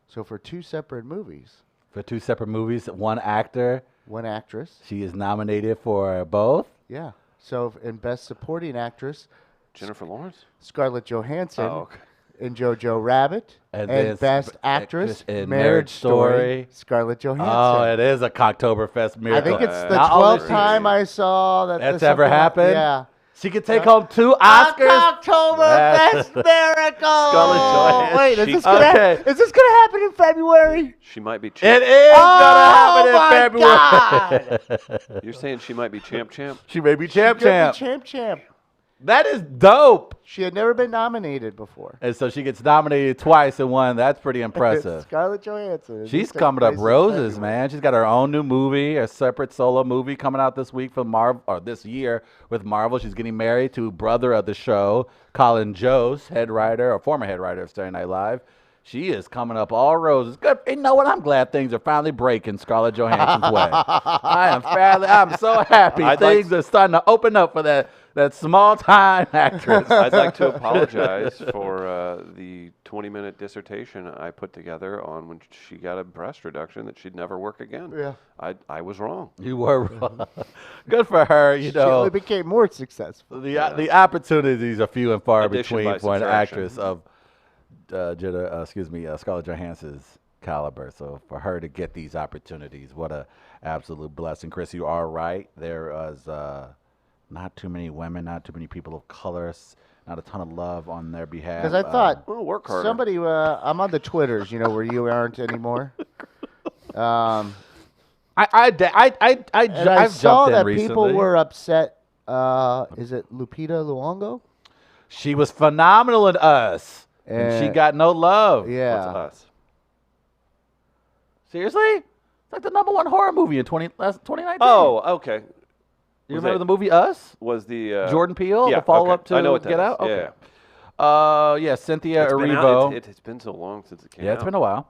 So for 2 separate movies, For 2 separate movies, one actor, one actress, she is nominated for both. yeah. So in Best Supporting Actress, Jennifer Lawrence. Scarlett Johansson Oh, okay. in Jojo Rabbit, And and then Best Actress in in Marriage Marriage Story. Story, Scarlett Johansson. Oh, it is a Cocktoberfest I miracle. think it's the Not only 12th time I saw that. That's there's ever something like- happened? Yeah. She could take home 2 Oscars. Oktoberfest miracle. Johansson. Wait, She- is this gonna happen in February? She might be. It Champ. is Oh gonna happen in my February. You're saying she might be champ. She may be champ. Champ. That is dope. She had never been nominated before. And so she gets nominated twice and won. That's pretty impressive. Scarlett Johansson. She's This takes coming up place in roses, February. man. She's got her own new movie, a separate solo movie coming out this week from Marvel, or this year with Marvel. She's getting married to brother of the show, Colin Jost, head writer or former head writer of Saturday Night Live. She is coming up all roses. Good. You know what? I'm glad things are finally breaking Scarlett Johansson's way. I'm so happy I'd like things are starting to open up for that small time actress. I'd like to apologize for the 20-minute dissertation I put together on when she got a breast reduction that she'd never work again. Yeah. I was wrong. You were wrong. Good for her. You She know, only became more successful. the opportunities are few and far Addition by between for an subtraction. actress of Scarlett Johansson's caliber. So for her to get these opportunities, what a absolute blessing. Chris, you are right. There was not too many women, not too many people of color, not a ton of love on their behalf. Because I thought Well, work harder. somebody, I'm on the Twitters, where you aren't anymore. I And saw jumped in that recently. people were upset. Is it Lupita Luongo? She was phenomenal in Us, and she got no love. Yeah. What's us? Seriously? It's like the #1 horror movie in 2019. Oh, okay. You Was remember it- the movie Us? Was the Jordan Peele, yeah, the follow-up okay. to I know what Get that Out? is. Okay. Yeah, Cynthia It's been Erivo. out. It's been so long since it came Yeah, out. it's been a while.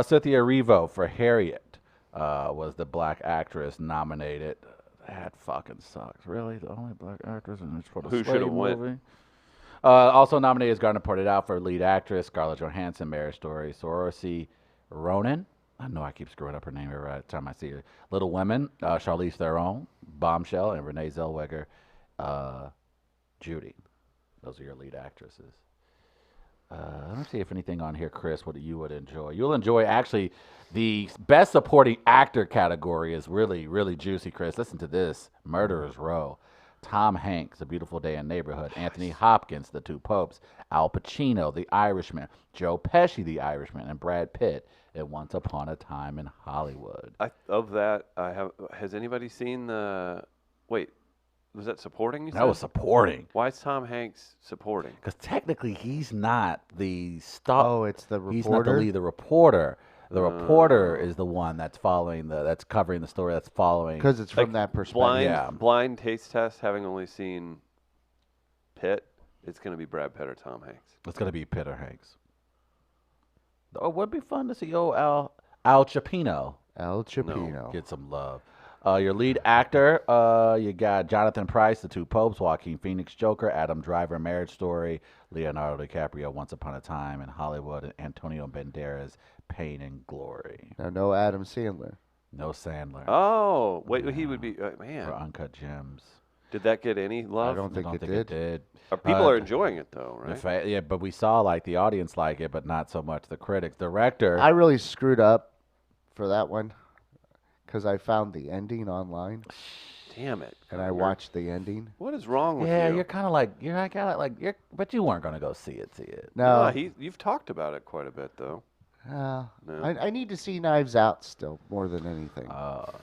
Cynthia Erivo for Harriet. was the black actress nominated. That fucking sucks. Really? The only black actress in for the Who Slade should've won? movie? Also nominated is Gardner pointed out for lead actress Scarlett Johansson, Marriage Story, Saoirse Ronan. I know I keep screwing up her name every time I see her. Little Women, Charlize Theron, Bombshell, and Renee Zellweger, Judy. Those are your lead actresses. Let me see if anything on here, Chris, what you would enjoy. You'll enjoy, actually, the best supporting actor category is really, really juicy, Chris. Listen to this. Murderers Row. Tom Hanks, A Beautiful Day in Neighborhood. Anthony Hopkins, The Two Popes. Al Pacino, The Irishman. Joe Pesci, The Irishman. And Brad Pitt in Once Upon a Time in Hollywood. Of that, has anybody seen the? Wait, was that supporting? You That said? was supporting. Why is Tom Hanks supporting? Because technically, he's not the star. Oh, it's the reporter. He's not the lead. The reporter. The reporter is the one that's following that's covering the story. That's following. Because it's from Like, that perspective. Yeah. Blind taste test. Having only seen Pitt, it's going to be Brad Pitt or Tom Hanks. It's gonna be Pitt or Hanks. Oh, it would be fun to see Al Chapino Al Chapino. get some love. Your lead actor, you got Jonathan Pryce, The Two Popes, Joaquin Phoenix, Joker, Adam Driver, Marriage Story, Leonardo DiCaprio, Once Upon a Time in Hollywood, and Antonio Banderas, Pain and Glory. Now, no Adam Sandler. No Sandler Oh, wait, he would be. for Man, Uncut Gems. did that get any love? I don't think it did. People are enjoying it though, In right? fact, yeah, but we saw like the audience like it, but not so much the critics. Director, I really screwed up for that one because I found the ending online Damn it! and I Gardner. watched the ending. What is wrong with yeah, you? you're kind of like but you weren't gonna go see it. No, You've talked about it quite a bit though. No. I need to see Knives Out still more than anything.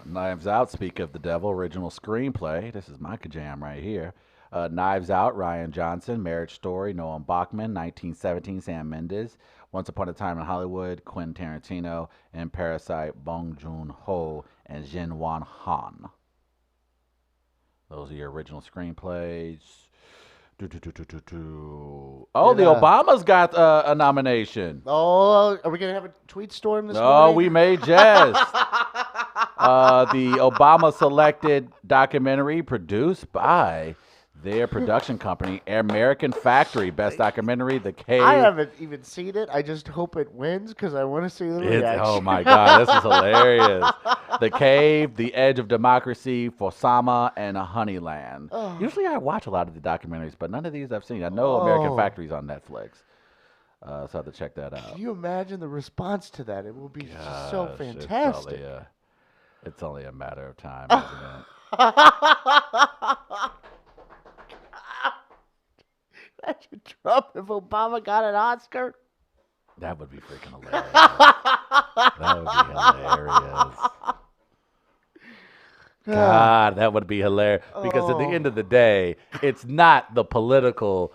Knives Out, Speak of the Devil, original screenplay. This is my jam right here. Knives Out, Ryan Johnson. Marriage Story, Noam Bachman. 1917, Sam Mendes. Once Upon a Time in Hollywood, Quentin Tarantino. And Parasite, Bong Joon-ho and Jin Won Han. Those are your original screenplays. Oh, the Yeah. Obamas got a nomination. Oh, are we gonna have a tweet storm this No, morning? we may jest. The Obama selected documentary produced by their production company, American Factory. Best documentary, The Cave. I haven't even seen it. I just hope it wins because I want to see the reaction. Oh my God, this is hilarious. The Cave, The Edge of Democracy, Fosama, and Honeyland. Usually I watch a lot of the documentaries, but none of these I've seen. I know American Factory's on Netflix. So I have to check that out. Can you imagine the response to that? It will be just so Gosh, fantastic. It's only a matter of time, isn't it? Imagine Trump if Obama got an Oscar. That would be freaking hilarious. That would be hilarious. God, that would be hilarious. Because at the end of the day, it's not the political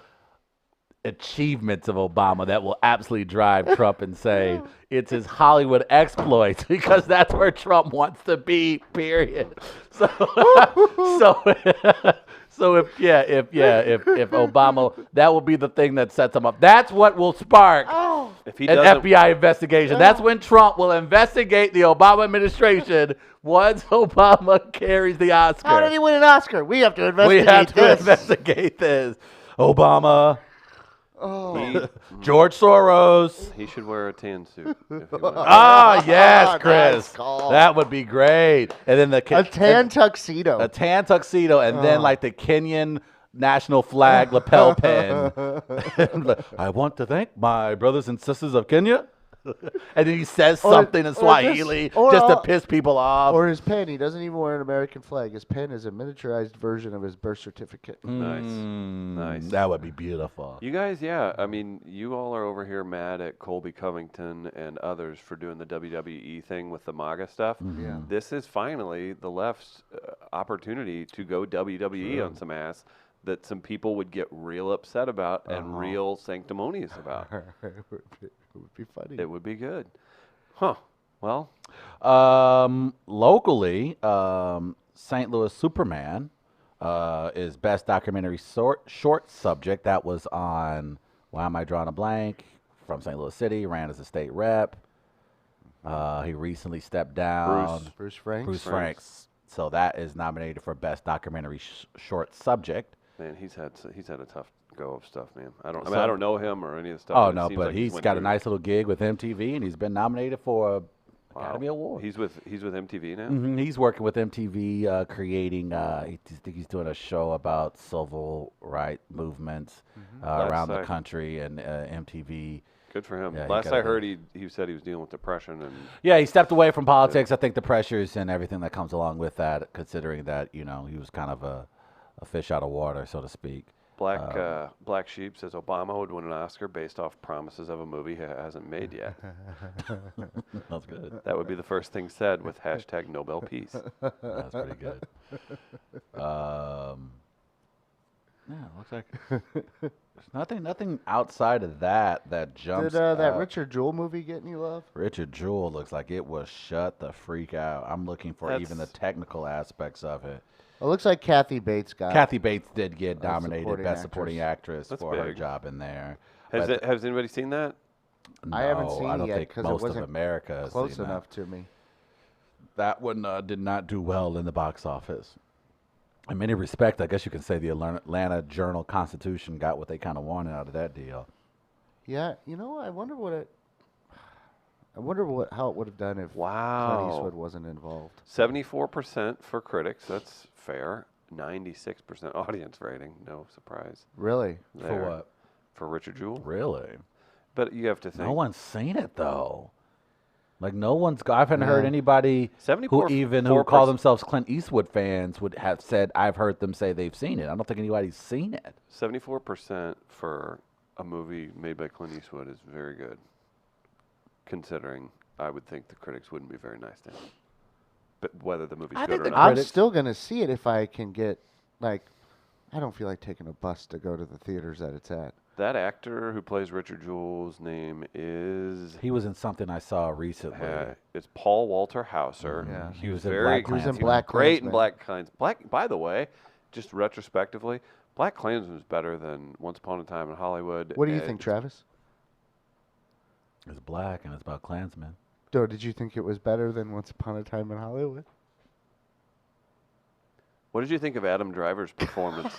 achievements of Obama that will absolutely drive Trump insane. It's his Hollywood exploits, because that's where Trump wants to be, period. So if Obama, that will be the thing that sets him up. That's what will spark If he an doesn't, FBI investigation. That's when Trump will investigate the Obama administration once Obama carries the Oscar. How did he win an Oscar? We have to investigate We have to this. investigate this. Obama, Oh. George Soros. he should wear a tan suit. If he wins. Ah, yes, Chris. Nice call. That would be great. And then A tan tuxedo. a tan tuxedo, and then like the Kenyan national flag lapel pin. I want to thank my brothers and sisters of Kenya. And then he says Or- something in or Swahili this- or just to all- piss people off. Or his pen. He doesn't even wear an American flag. His pen is a miniaturized version of his birth certificate. Nice. Nice. That would be beautiful. You guys, yeah. I mean, you all are over here mad at Colby Covington and others for doing the WWE thing with the MAGA stuff. Yeah. This is finally the left's opportunity to go WWE on some ass that some people would get real upset about and real sanctimonious about. It would be funny. It would be good. Huh. Well, Locally, St. Louis Superman is best documentary short subject. That was on, why am I drawing a blank? From St. Louis City, ran as a state rep. He recently stepped down. Bruce Franks. Bruce Franks. Franks. So that is nominated for best documentary short subject. Man, he's had a tough go of stuff, man. I So- don't know him or any of the stuff. Oh but it no, seems but like he's went got a through- nice little gig with MTV, and he's been nominated for a Wow. Academy Award. He's with MTV now. He's working with MTV, creating. I think he's doing a show about civil rights movements around the That's country, and MTV. Good for him. Yeah, he Last got I a heard, he said he was dealing with depression and Yeah, he stepped away from politics. I think the pressures and everything that comes along with that, considering that he was kind of a fish out of water, so to speak. Black Sheep says Obama would win an Oscar based off promises of a movie he hasn't made yet. That's good. That would be the first thing said with hashtag Nobel Peace. That's pretty good. Yeah, it looks like there's nothing outside of that jumps. Did that out. Richard Jewell movie get any love? Richard Jewell looks like it was shut the freak out. I'm looking for even the That's- technical aspects of it. It looks like Kathy Bates got. Kathy Bates did get nominated supporting Best Supporting Actress That's for her big. job in there. Has anybody seen that? No, I haven't seen I it don't yet think 'cause it most of wasn't America has close seen enough to me. That one did not do well in the box office. In many respects, I guess you can say the Atlanta Journal-Constitution got what they kind of wanted out of that deal. Yeah, I wonder how it would have done if Clint Wow. Eastwood wasn't involved. 74% for critics. That's fair. 96% audience rating. No surprise. Really? For there. what? For Richard Jewell. Really? But you have to think. No one's seen it though. Like no one's. I haven't heard Yeah. anybody 74 who call themselves Clint Eastwood fans would have said. I've heard them say they've seen it. I don't think anybody's seen it. 74% for a movie made by Clint Eastwood is very good. Considering I would think the critics wouldn't be very nice to him. But whether the movie's I good think or the not. I'm critics- still gonna see it if I can get I don't feel like taking a bus to go to the theaters that it's at. That actor who plays Richard Jewell's name is He was in something I saw recently. it's Paul Walter Hauser. Yeah. He was in very Black He was in Klansman. Black great in Klansman. Black Klansman. By the way, just retrospectively, Black Klansman is better than Once Upon a Time in Hollywood. What do you and think, Travis? It's black and it's about Klansmen. Joe, did you think it was better than Once Upon a Time in Hollywood? What did you think of Adam Driver's performance?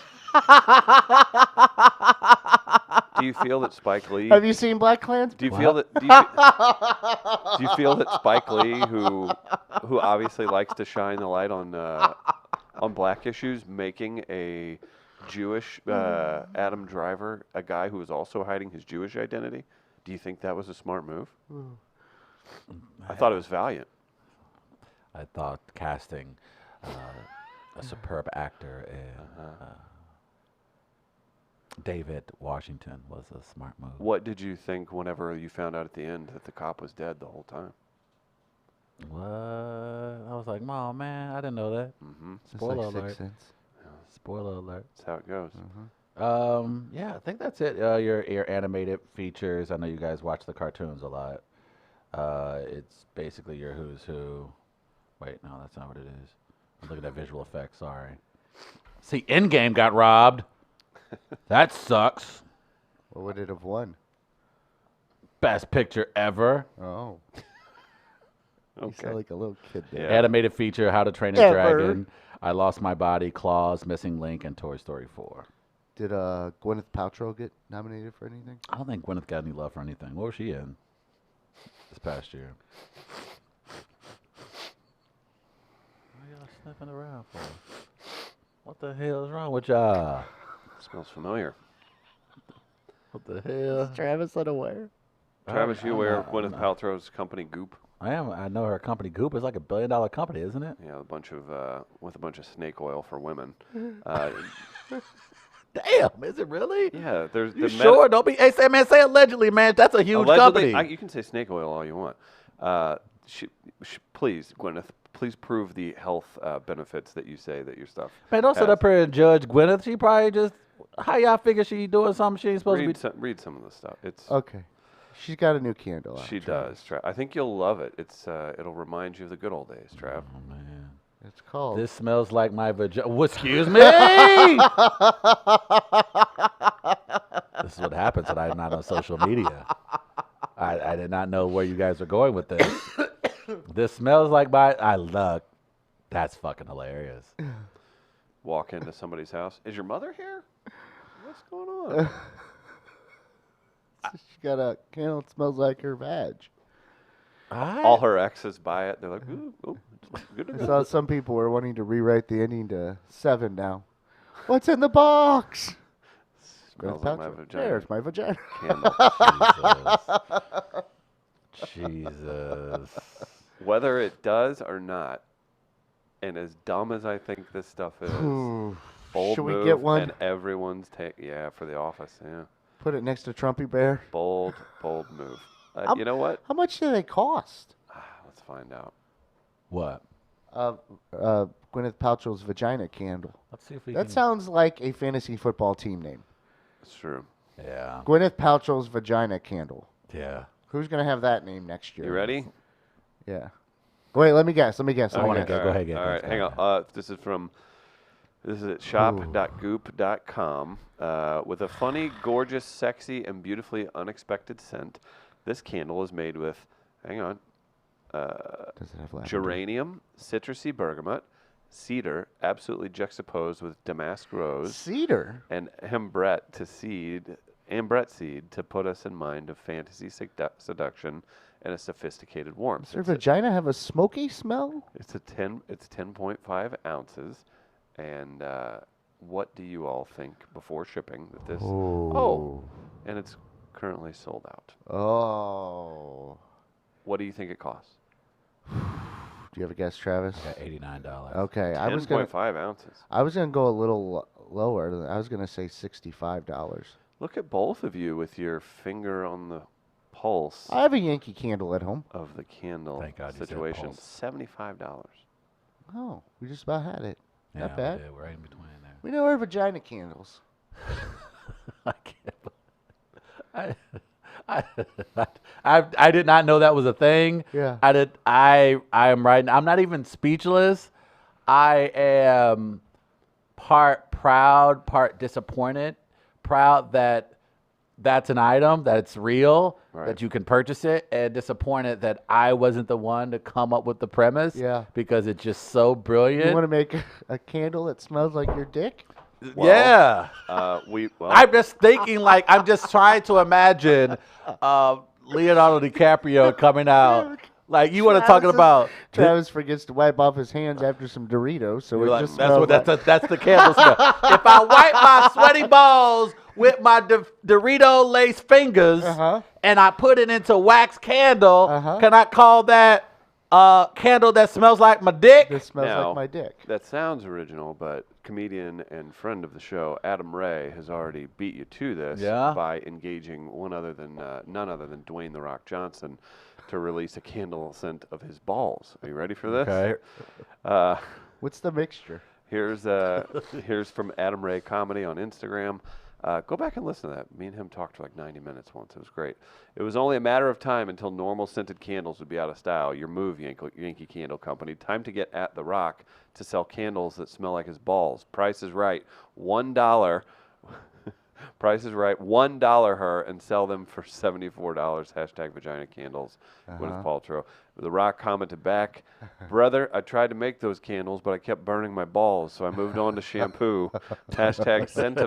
Do you feel that Spike Lee? Have you seen Black Klansman? Do you feel that? Do you feel that Spike Lee, who obviously likes to shine the light on black issues, making a Jewish Adam Driver a guy who is also hiding his Jewish identity? Do you think that was a smart move? I thought it was valiant. I thought casting a superb actor in David Washington was a smart move. What did you think whenever you found out at the end that the cop was dead the whole time? What? I was like, oh man, I didn't know that. Mm-hmm. It's Spoiler like alert. Sixth Sense. Spoiler alert. That's how it goes. Yeah, I think that's it. Your animated features. I know you guys watch the cartoons a lot. It's basically your who's who. Wait, no, that's not what it is. I'm looking at visual effects. Sorry. See, Endgame got robbed. That sucks. What would it have won? Best picture ever. Oh. You Okay. sound like a little kid there. Yeah. Animated feature: How to Train a Ever. Dragon. I Lost My Body, Claws, Missing Link, and Toy Story 4. Did Gwyneth Paltrow get nominated for anything? I don't think Gwyneth got any love for anything. What was she in this past year? What are y'all sniffing around for? What the hell is wrong with y'all? Smells familiar. What the hell? Travis unaware? Travis, you I'm aware not- of Gwyneth Paltrow's company Goop? I am. I know her company Goop is like $1 billion company, isn't it? Yeah, with a bunch of snake oil for women. Damn, is it really? Yeah, there's You sure? Don't be. Hey, say allegedly, man. That's a huge allegedly, company. you can say snake oil all you want. Please, Gwyneth, please prove the health benefits that you say that your stuff. Man, don't sit has. up here and judge Gwyneth. She probably just. How y'all figure she doing something she ain't supposed to be? Read some of the stuff. It's Okay. She's got a new candle out. she Travis. does. I think you'll love it. It'll remind you of the good old days, Trav. Oh man. It's called. This smells like my vagina. Excuse me. This is what happens when I'm not on social media. I did not know where you guys are going with this. This smells like my. I look. That's fucking hilarious. Walk into somebody's house. Is your mother here? What's going on? She got a candle that smells like her vag. All her exes buy it. They're like, ooh, it's good to I go. saw some people were wanting to rewrite the ending to 7 now. What's in the box? Smells Gwyneth like my Paltrow. vagina. There's my vagina. Candle. Jesus. Whether it does or not, and as dumb as I think this stuff is, bold Should we move, get one? and everyone's for the office, yeah. Put it next to Trumpy Bear. Bold move. I'm- You know what? How much do they cost? Let's find out. What? Gwyneth Paltrow's vagina candle. Let's see if we That can. sounds like a fantasy football team name. It's true. Yeah. Gwyneth Paltrow's vagina candle. Yeah. Who's gonna have that name next year? You ready? Yeah. Wait, let me guess. I wanna go. Go ahead, get All this right, hang guy. on. This is at shop.goop.com. With a funny, gorgeous, sexy, and beautifully unexpected scent, this candle is made with, hang on, Does it have lavender? geranium, citrusy bergamot, cedar, absolutely juxtaposed with damask rose, Cedar. and ambret seed to put us in mind of fantasy seduction and a sophisticated warmth. Does her vagina have a smoky smell? It's 10.5 ounces, and what do you all think before shipping that this? Oh, and it's currently sold out. Oh. What do you think it costs? Do you have a guess, Travis? Got $89. Okay, I was 10.5 ounces. gonna go a little lower. I was gonna say $65. Look at both of you with your finger on the pulse I have a Yankee candle at home. of the candle Thank God you said situation. pulse. $75. Oh, we just about had it. Yeah, Not bad. We did. We're right in between there. We know our vagina candles. I can't. I did not know that was a thing. Yeah. I did. I am right. I'm not even speechless. I am part proud, part disappointed. Proud that that's an item, that it's real, Right. that you can purchase it, and disappointed that I wasn't the one to come up with the premise. Yeah. Because it's just so You brilliant. want to make a candle that smells like your dick? Well, yeah. I'm I'm just thinking, like, I'm just trying to imagine Leonardo DiCaprio coming out. Like, you want to talk about. Travis forgets to wipe off his hands after some Doritos, so You're it like, just that's smells what like. that's the candle smell. If I wipe my sweaty balls with my Dorito lace fingers Uh-huh. and I put it into wax candle, Uh-huh. can I call that candle that smells like my dick? This smells Now, like my dick. That sounds original, but comedian and friend of the show, Adam Ray, has already beat you to this Yeah? by engaging none other than Dwayne The Rock Johnson to release a candle scent of his balls. Are you ready for this? Okay. What's the mixture? Here's from Adam Ray Comedy on Instagram. Go back and listen to that. Me and him talked for like 90 minutes once. It was great. It was only a matter of time until normal scented candles would be out of style. Your move, Yankee Candle Company. Time to get at The Rock to sell candles that smell like his balls. Price is right. $1. Price is right. $1 her and sell them for $74. Hashtag vagina candles. Gwyneth Paltrow. The Rock commented back, "Brother, I tried to make those candles, but I kept burning my balls, so I moved on to shampoo." Hashtag scent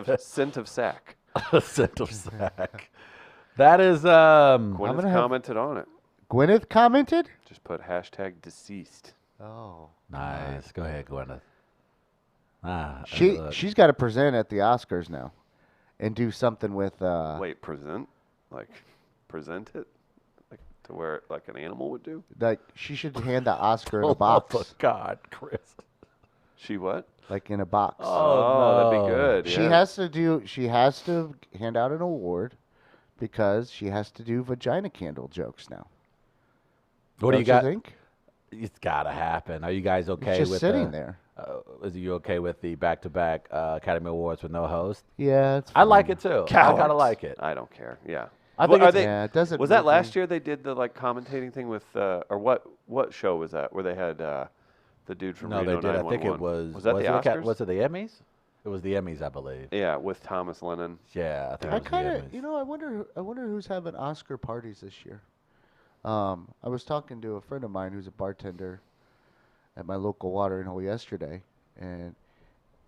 of sack. Scent of sack. That is Gwyneth gonna have- commented on it. Gwyneth commented? Just put hashtag deceased. Oh. nice. Go ahead, Gwyneth. She's got to present at the Oscars now and do something with Wait, present it? Like to where like an animal would do? like she should hand the Oscar in a Oh box. my God, Chris. She what? Like in a box. Oh, that'd be no. good. She has to hand out an award because she has to do vagina candle jokes now. What do you Don't got? think? It's gotta happen. Are you guys okay It's just with sitting the, there. Is you okay with the back-to-back Academy Awards with no host? Yeah, it's I like fine. it too. I Cowards. kind of like it. I don't care. Yeah. I think are it's- they, Yeah, it doesn't Was that move last me. year they did the like commentating thing with or what show was that where they had the dude from No, they Reno did. I think 911? it was. Was that the Oscars? Was it the Emmys? It was the Emmys, I believe. Yeah, with Thomas Lennon. Yeah, I think I it was kind the of, Emmys. I wonder who's having Oscar parties this year. I was talking to a friend of mine who's a bartender at my local watering hole yesterday, and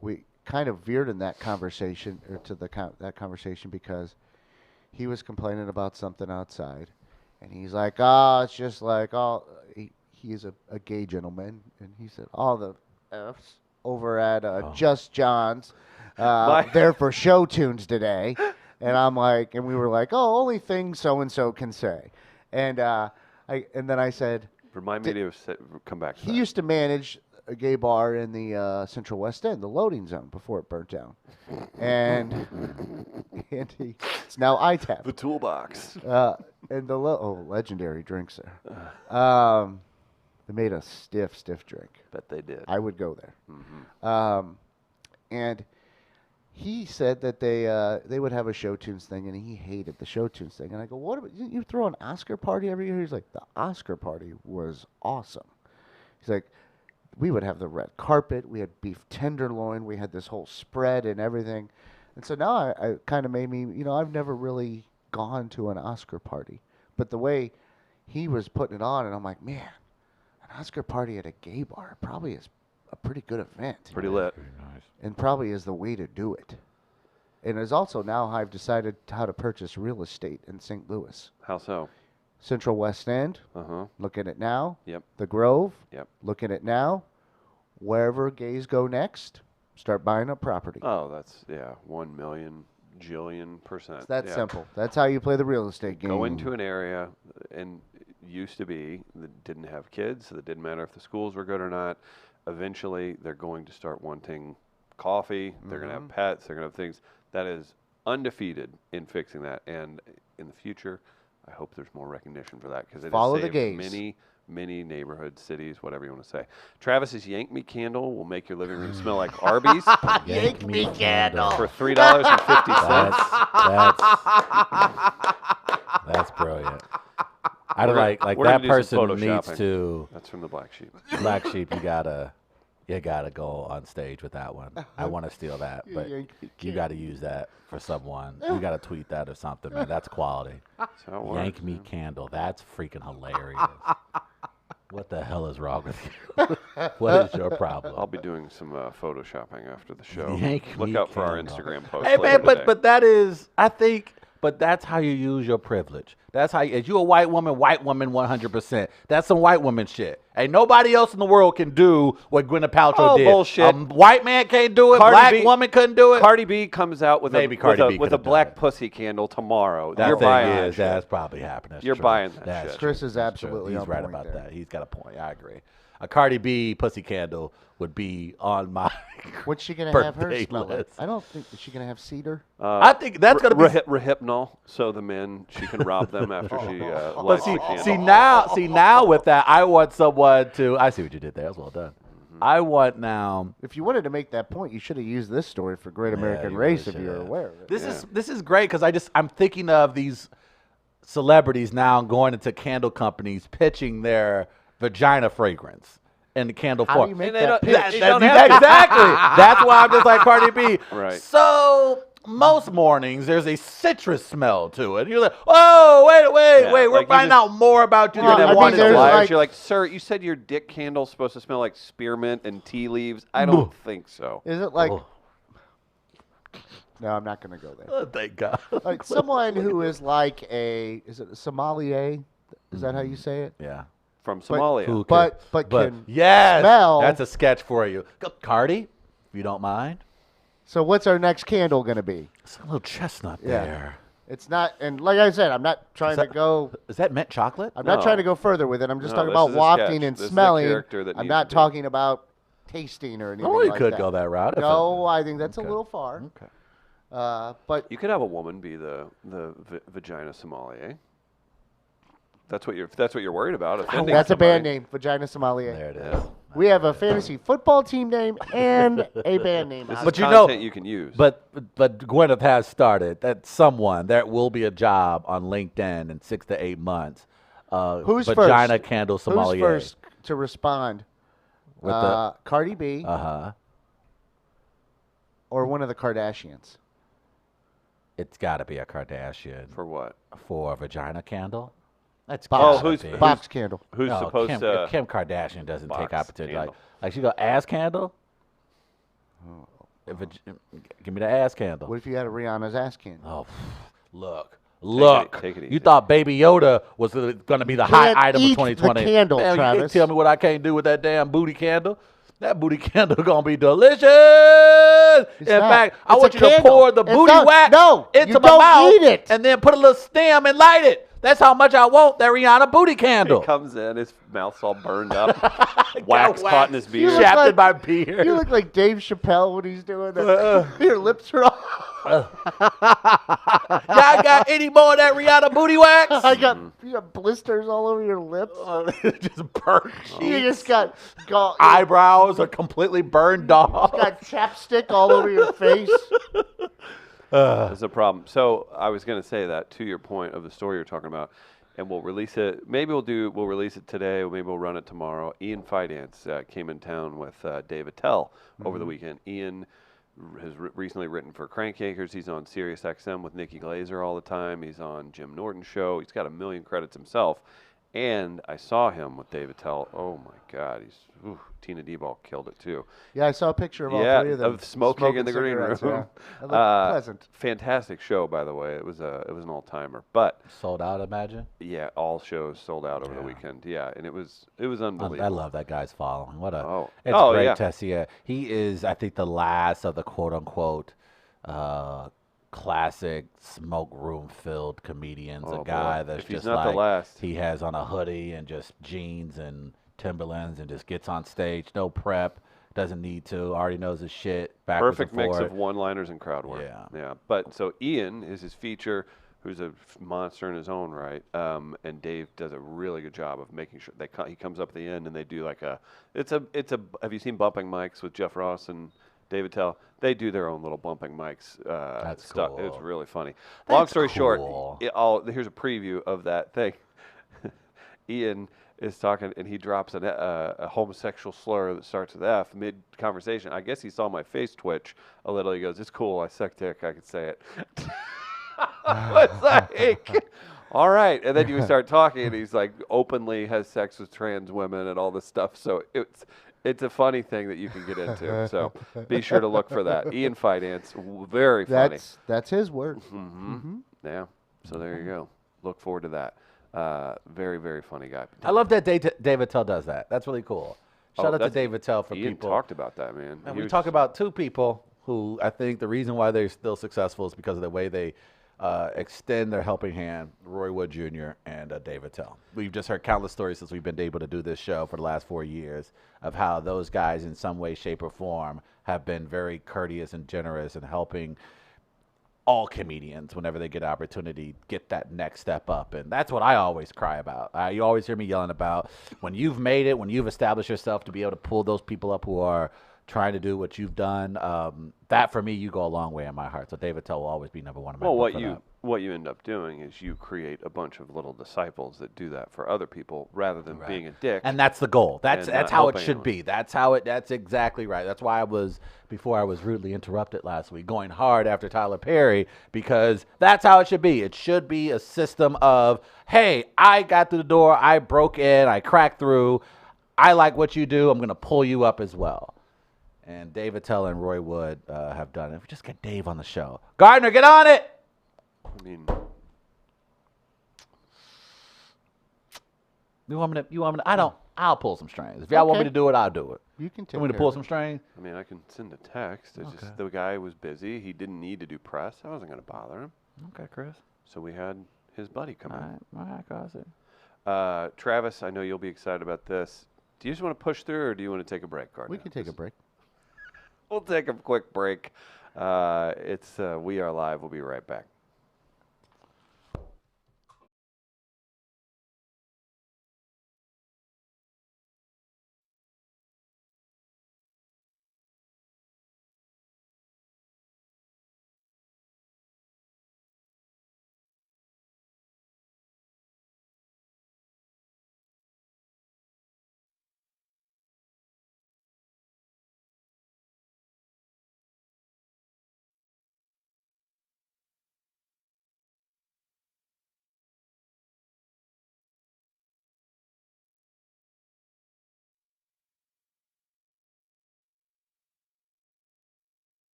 we kind of veered in that conversation or to that conversation because he was complaining about something outside, and he's like, "Ah, it's just like all." He's a gay gentleman, and he said, "All the F's over at Just John's, there for show tunes today," and I'm like, and we were like, "Oh, only things so and so can say," and then I said, Remind me to come back to he that. used to manage a gay bar in the Central West End, the loading zone, before it burnt down. And it's now ITAP. The toolbox. And legendary drinks there. They made a stiff drink. Bet they did. I would go there. And he said that they would have a show tunes thing, and he hated the show tunes thing. And I go, "What about you throw an Oscar party every year?" He's like, "The Oscar party was awesome." He's like, "We would have the red carpet, we had beef tenderloin, we had this whole spread and everything." And so now I kind of made me, I've never really gone to an Oscar party, but the way he was putting it on, and I'm like, man, an Oscar party at a gay bar probably is a pretty good event. Pretty lit. Very nice. And probably is the way to do it. And it's also now I've decided how to purchase real estate in St. Louis. How so? Central West End, Uh-huh. looking at now. Yep. The Grove, Yep. looking at now. Wherever gays go next, start buying up property. Oh, that's 1 million jillion%. It's that Yeah. simple. That's how you play the real estate game. Go into an area, and it used to be that didn't have kids, so it didn't matter if the schools were good or not. Eventually, they're going to start wanting coffee. They're going to have pets. They're going to have things. That is undefeated in fixing that. And in the future, I hope there's more recognition for that because it Follow has the saved gays. many neighborhoods, cities, whatever you want to say. Travis's Yank Me candle will make your living room smell like Arby's Yank me candle. for $3.50. That's brilliant. I We're don't gonna- like we're that gonna do some person needs photoshopping. to That's from the Black Sheep. Black Sheep. You gotta go on stage with that one. I want to steal that, but Yank me you got to use that for someone. You got to tweet that or something, man. That's quality. That's how it works. Yank me candle. That's freaking hilarious. What the hell is wrong with you? What is your problem? I'll be doing some photoshopping after the show. Yank Look me out for our candle. Instagram post. Hey later man, but today. but that is, I think, but that's how you use your privilege. That's how, as you a white woman, 100%. That's some white woman shit. Ain't nobody else in the world can do what Gwyneth Paltrow Oh, did. bullshit. A white man can't do it. Cardi Black B- woman couldn't do it. Cardi B comes out with Maybe Cardi B with a could've done black it. pussy candle tomorrow. that You're thing buying is, that that's shit. probably happening. That's You're true. buying that That's shit. true. Chris is That's true. absolutely He's on right point about there. that. He's got a point. I agree. A Cardi B pussy candle would be on my. What's she going to have her birthday smell like? list. I don't think, is she going to have cedar? I think that's gonna be. Rehypnol, so the men she can rob them after she But lights see, the candle. see now with that, I want someone to. I see what you did there. That's well done. I want now. If you wanted to make that point, you should have used this story for Great American you Race really if you're should. aware of it. This is great because I'm thinking of these celebrities now going into candle companies pitching their vagina fragrance in the candle How form. do you make And they that don't- pitch? they don't have to. Exactly. That's why I'm just like Cardi B. Right. So most mornings there's a citrus smell to it. You're like, oh, wait, Yeah, we're like you finding just- out more about you Well, than I we think wanted there's to. Liars. like- You're like, sir, you said your dick candle's supposed to smell like spearmint and tea leaves. I don't think so. Is it like? Oh. No, I'm not going to go there. Oh, thank God. Like someone who is like is it a sommelier? Is that how you say it? Yeah. From Somalia. Who But could- can yes, smell. that's a sketch for you. Cardi, if you don't mind. So what's our next candle going to be? It's a little chestnut Yeah. there. It's not, and like I said, I'm not trying to that- go. Is that mint chocolate? I'm not No. trying to go further with it. I'm just No, talking this about is a wafting sketch. and This is a smelling. character that I'm needs not to be- talking about tasting or anything. Oh, you like could that. go that route. if No, it- I think that's a Okay. little far. Okay. But You could have a woman be the vagina sommelier. That's what you're worried about. Offending that's a somebody. band name, Vagina Sommelier. There it is. Yeah. We have a fantasy football team name and a band name. This out is But you know- content you can use. But Gwyneth has started. That someone there will be a job on LinkedIn in 6 to 8 months. Who's vagina first? candle Who's sommelier. first to respond? With the Cardi B or one of the Kardashians? It's got to be a Kardashian for what? for a vagina candle. That's Box, gotta who's- be. box candle. Who's No, supposed Kim, to? if Kim Kardashian doesn't take box opportunity, candle. like she go ass candle. If it, give me the ass candle. What if you had a Rihanna's ass candle? Oh, look. take it You easy. thought Baby Yoda was going to be the hot can't item of eat the 2020. candle, Man, you Travis. tell me what I can't do with that damn booty candle. That booty candle gonna be delicious. In not. fact, I It's want a you to candle. pour the It's booty not. wax No, into you my don't mouth eat it. and then put a little stem and light it. That's how much I want that Rihanna booty He candle. comes in, his mouth's all burned up, wax caught in his You beard. look Shafted like- by beard. You look like Dave Chappelle when he's doing that. Your lips are all. Y'all got any more of that Rihanna booty wax? I got you got blisters all over your lips. Just burnt You cheeks. just got Eyebrows are completely burned off. got chapstick all over your face. That's a problem. So I was going to say that to your point of the story you're talking about, and we'll release it. Maybe we'll release it today, or maybe we'll run it tomorrow. Ian Fidance came in town with Dave Attell over the weekend. Ian has recently written for Crankakers. He's on Sirius XM with Nikki Glazer all the time. He's on Jim Norton's show. He's got a million credits himself. And I saw him with Dave Attell. Oh my God, Tina D-Ball killed it too. Yeah, I saw a picture of all Yeah, three of them of smoking in the green cigarettes, room. Yeah. It looked pleasant. Fantastic show, by the way. It was an all timer. But Sold out, imagine. yeah, all shows sold out over the weekend. Yeah, and it was unbelievable. I love that guy's following. It's Oh, great yeah. to see. He is, I think, the last of the quote unquote classic smoke room filled comedians. Oh, a guy boy. that's If he's just not the like last. he has on a hoodie and just jeans and Timberlands and just gets on stage, no prep, doesn't need to, already knows his shit. Backwards Perfect and mix forward. of one-liners and crowd work. Yeah. But so Ian is his feature, who's a monster in his own right, and Dave does a really good job of making sure he comes up at the end and they do like it's a. Have you seen Bumping Mics with Jeff Ross and David Tell? They do their own little bumping mics. That's stuff. cool. It's really funny. Long That's story cool. short, here's a preview of that thing. Ian is talking, and he drops a homosexual slur that starts with F mid-conversation. I guess he saw my face twitch a little. He goes, "It's cool. I suck dick. I could say it." I was like, all right. And then you start talking, and he's like openly has sex with trans women and all this stuff. So it's a funny thing that you can get into. So be sure to look for that. Ian Fidance, very funny. That's his word. Yeah. So there you go. Look forward to that. Very, very funny guy. I love that Dave Attell does that. That's really cool. Shout out to that's- Dave Attell for Ian people. talked about that, man. And He we was talk just- about two people who I think the reason why they're still successful is because of the way they extend their helping hand, Roy Wood Jr. and Dave Attell. We've just heard countless stories since we've been able to do this show for the last 4 years of how those guys in some way, shape, or form have been very courteous and generous in helping all comedians, whenever they get an opportunity, get that next step up. And that's what I always cry about. You always hear me yelling about when you've made it, when you've established yourself to be able to pull those people up who are trying to do what you've done. That, for me, you go a long way in my heart. So David Tell will always be number one in my Well, book what for that. what you end up doing is you create a bunch of little disciples that do that for other people rather than being a dick. And that's the goal. That's and not how it helping should anyone. be. That's exactly right. That's why before I was rudely interrupted last week, going hard after Tyler Perry, because that's how it should be. It should be a system of, hey, I got through the door, I broke in, I cracked through, I like what you do, I'm going to pull you up as well. And Dave Attell and Roy Wood have done it. If we just get Dave on the show. Gardner, get on it! I mean, You want me to, I'll pull some strings. If y'all want me Okay. to do it, I'll do it. You can take You want me to care pull of some strings? I can send a text. It's just the guy was busy. He didn't need to do press. I wasn't going to bother him. Okay, Chris. So we had his buddy come All in. right, Chris. Travis, I know you'll be excited about this. Do you just want to push through, or do you want to take a break, Gardner? We can take a break. We'll take a quick break. It's We Are Live. We'll be right back.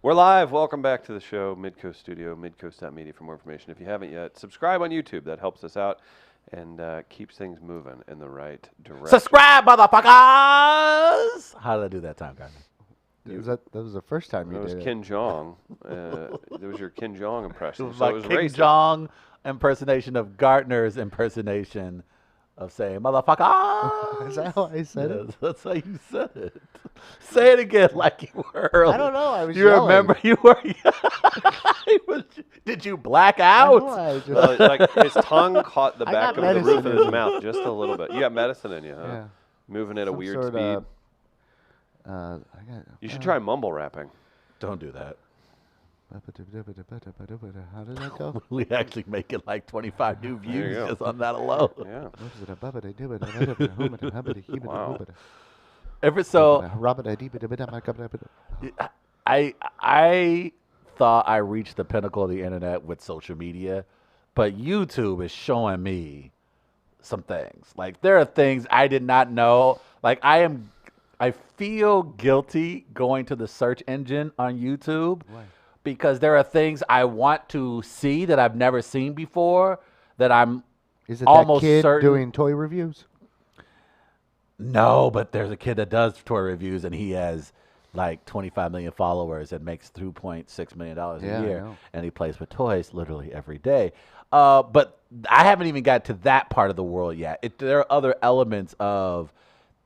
We're live. Welcome back to the show, Midcoast Studio, midcoast.media. For more information, if you haven't yet, subscribe on YouTube. That helps us out and keeps things moving in the right direction. Subscribe, motherfuckers! How did I do that time, Gardner? That was the first time you That was did it. Ken Jeong. That was your Ken Jeong It impression. was So like it was King racist. Jong impersonation of Gardner's impersonation of saying, motherfucker. Is that how I said it? Yes, that's how you said it. Say it again like you were earlier. I don't know. I was You yelling. remember you were. Did you black out? I just, Well, it's like his tongue caught the I back got of the roof medicine of in his me. mouth just a little bit. You got medicine in you, huh? yeah. Moving at a Some weird sort speed. of, I got. You should try mumble rapping. Don't do that. How did that go? We actually make it like 25 new There you views go. just on that alone. Yeah. Wow. Ever so, I thought I reached the pinnacle of the internet with social media, but YouTube is showing me some things. Like there are things I did not know. Like I feel guilty going to the search engine on YouTube because there are things I want to see that I've never seen before that I'm Is it almost that kid certain. doing toy reviews? No, but there's a kid that does toy reviews, and he has like 25 million followers and makes $2.6 million a Yeah, I year, know. and he plays with toys literally every day. But I haven't even got to that part of the world yet. There are other elements of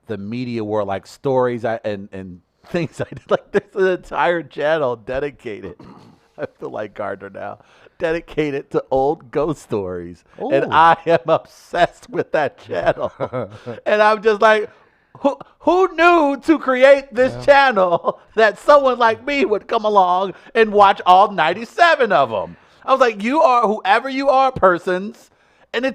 the media world, like stories and things I did. Like there's an entire channel dedicated. I feel like Gardner now. Dedicated to old ghost stories. And Ooh. I am obsessed with that channel. And I'm just like, who knew to create this channel that someone like me would come along and watch all 97 of them? I was like, you are whoever you are, persons. And I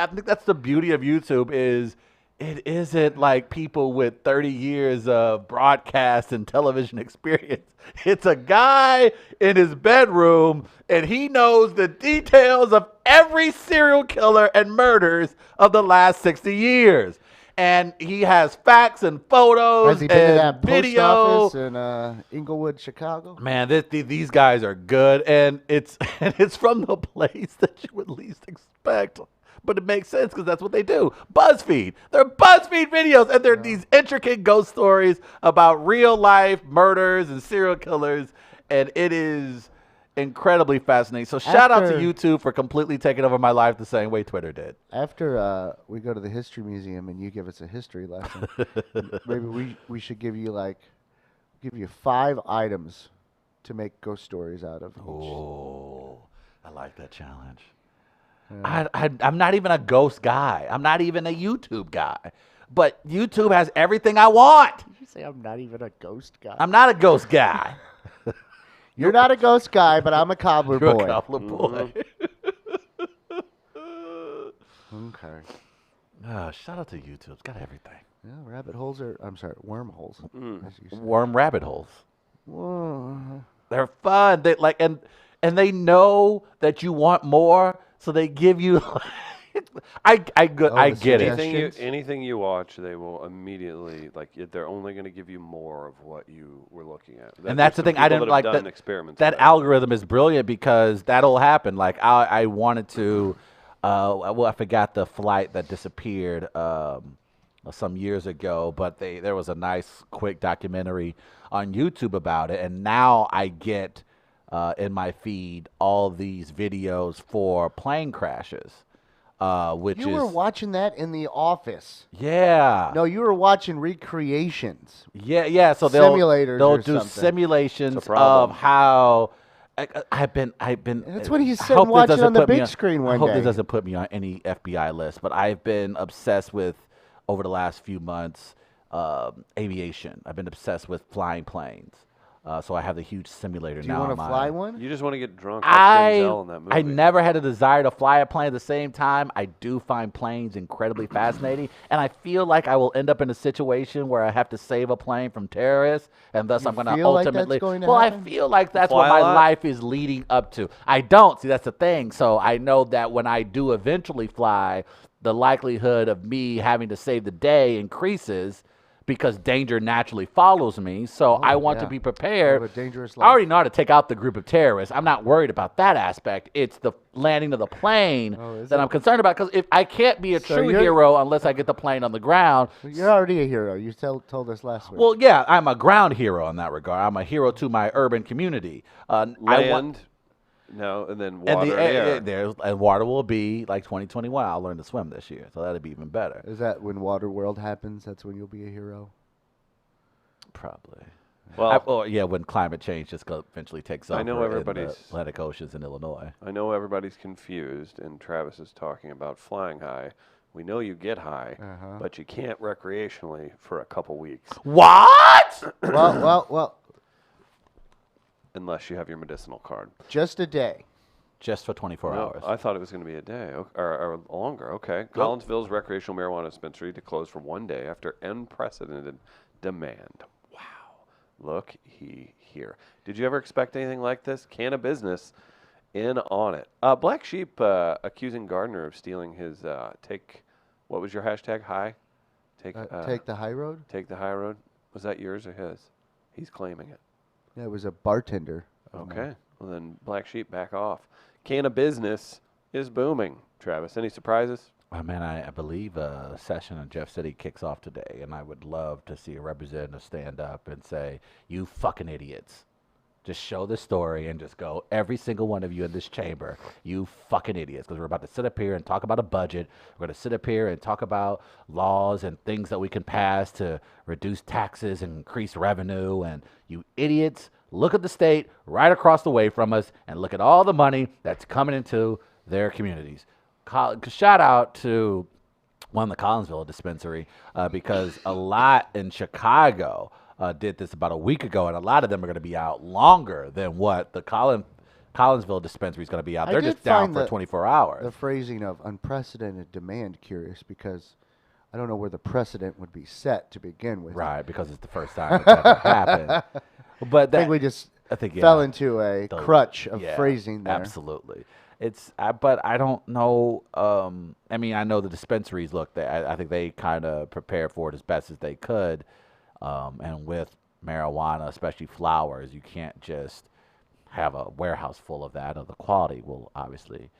think that's the beauty of YouTube is it isn't like people with 30 years of broadcast and television experience. It's a guy in his bedroom, and he knows the details of every serial killer and murders of the last 60 years. And he has facts and photos Has he been to and that post video. office in Inglewood, Chicago? Man, these guys are good, and it's from the place that you would least expect. But it makes sense because that's what they do. BuzzFeed. They're BuzzFeed videos, and they're these intricate ghost stories about real life murders and serial killers, and it is incredibly fascinating. So shout out to After- YouTube for completely taking over my life the same way Twitter did. After we go to the history museum and you give us a history lesson, maybe we should give you 5 items to make ghost stories out of. each. Oh, I like that challenge. I'm not even a ghost guy. I'm not even a YouTube guy. But YouTube has everything I want. Did you say I'm not even a ghost guy? I'm not a ghost guy. You're not a ghost guy, but I'm a cobbler You're boy. a cobbler boy. Okay. Shout out to YouTube. It's got everything. Yeah, rabbit holes are. I'm sorry, wormholes. As you say. Worm rabbit holes. Whoa. They're fun. They like and they know that you want more, so they give you. I get it. suggestions. Anything you watch, they will immediately they're only going to give you more of what you were looking at. And that's the there's thing. some I people didn't that have like done that. experiments. That with it. algorithm is brilliant because that'll happen. Like I wanted to. I forgot the flight that disappeared some years ago, but there was a nice quick documentary on YouTube about it, and now I get in my feed all these videos for plane crashes, which You is were watching that in the office. yeah. No, you were watching recreations. Yeah. So they'll Simulators they'll or do something. simulations It's a problem. of how I've been. That's what he's I sitting hope this watching doesn't on the put me big screen one I hope day. this doesn't put me on any FBI list, but I've been obsessed with over the last few months aviation. I've been obsessed with flying planes. So I have the huge simulator Do you now. want to on my- fly one? You just want to get drunk like Denzel in that movie. I never had a desire to fly a plane at the same time. I do find planes incredibly fascinating, and I feel like I will end up in a situation where I have to save a plane from terrorists, and thus You I'm going to feel like that's ultimately. going to well, happen? I feel like that's Fly what a my lot? life is leading up to. I don't see that's the thing. So I know that when I do eventually fly, the likelihood of me having to save the day increases because danger naturally follows me. So I want to yeah. be I prepared. have a dangerous I life. already know how to take out the group of terrorists. I'm not worried about that aspect. It's the landing of the plane is that it? I'm concerned about, because if I can't be a So true you're- hero unless I get the plane on the ground. You're already a hero. You told us last week. Well, yeah, I'm a ground hero in that regard. I'm a hero to my urban community. I want, Land, no, and then water and the and air. and water will be like 2021. I'll learn to swim this year, so that'll be even better. Is that when Water World happens? That's when you'll be a hero. Probably. Well, Or yeah, when climate change just eventually takes over. I know in the everybody's- Atlantic Oceans in Illinois. I know everybody's confused, and Travis is talking about flying high. We know you get high, but you can't recreationally for a couple weeks What? well. unless you have your medicinal card. Just a day. Just for 24 No, hours. I thought it was going to be a day or longer. Okay. Collinsville's recreational marijuana dispensary to close for one day after unprecedented demand. Wow. Look here. Did you ever expect anything like this? Can of Business in on it. Black Sheep accusing Gardner of stealing his what was your hashtag? High? Take the high road. Take the high road. Was that yours or his? He's claiming it. Yeah, it was a bartender. Okay. Well, then Black Sheep, back off. Can of Business is booming. Travis, any surprises? Oh, man, I believe a session in Jeff City kicks off today, and I would love to see a representative stand up and say, "You fucking idiots." Just show the story and just go, every single one of you in this chamber, you fucking idiots. Because we're about to sit up here and talk about a budget. We're going to sit up here and talk about laws and things that we can pass to reduce taxes and increase revenue. And you idiots, look at the state right across the way from us and look at all the money that's coming into their communities. Shout out to one, the Collinsville dispensary, because a lot in Chicago did this about a week ago, and a lot of them are going to be out longer than what the Collinsville dispensary is going to be out. They're just down for 24 hours. The phrasing of unprecedented demand curious, because I don't know where the precedent would be set to begin with. Right, because it's the first time it's ever happened. But I think we just yeah, fell into a crutch of phrasing there. Absolutely. But I don't know. I mean, I know the dispensaries. Look, I think they kind of prepare for it as best as they could. And with marijuana, especially flowers, you can't just have a warehouse full of that, or the quality will obviously,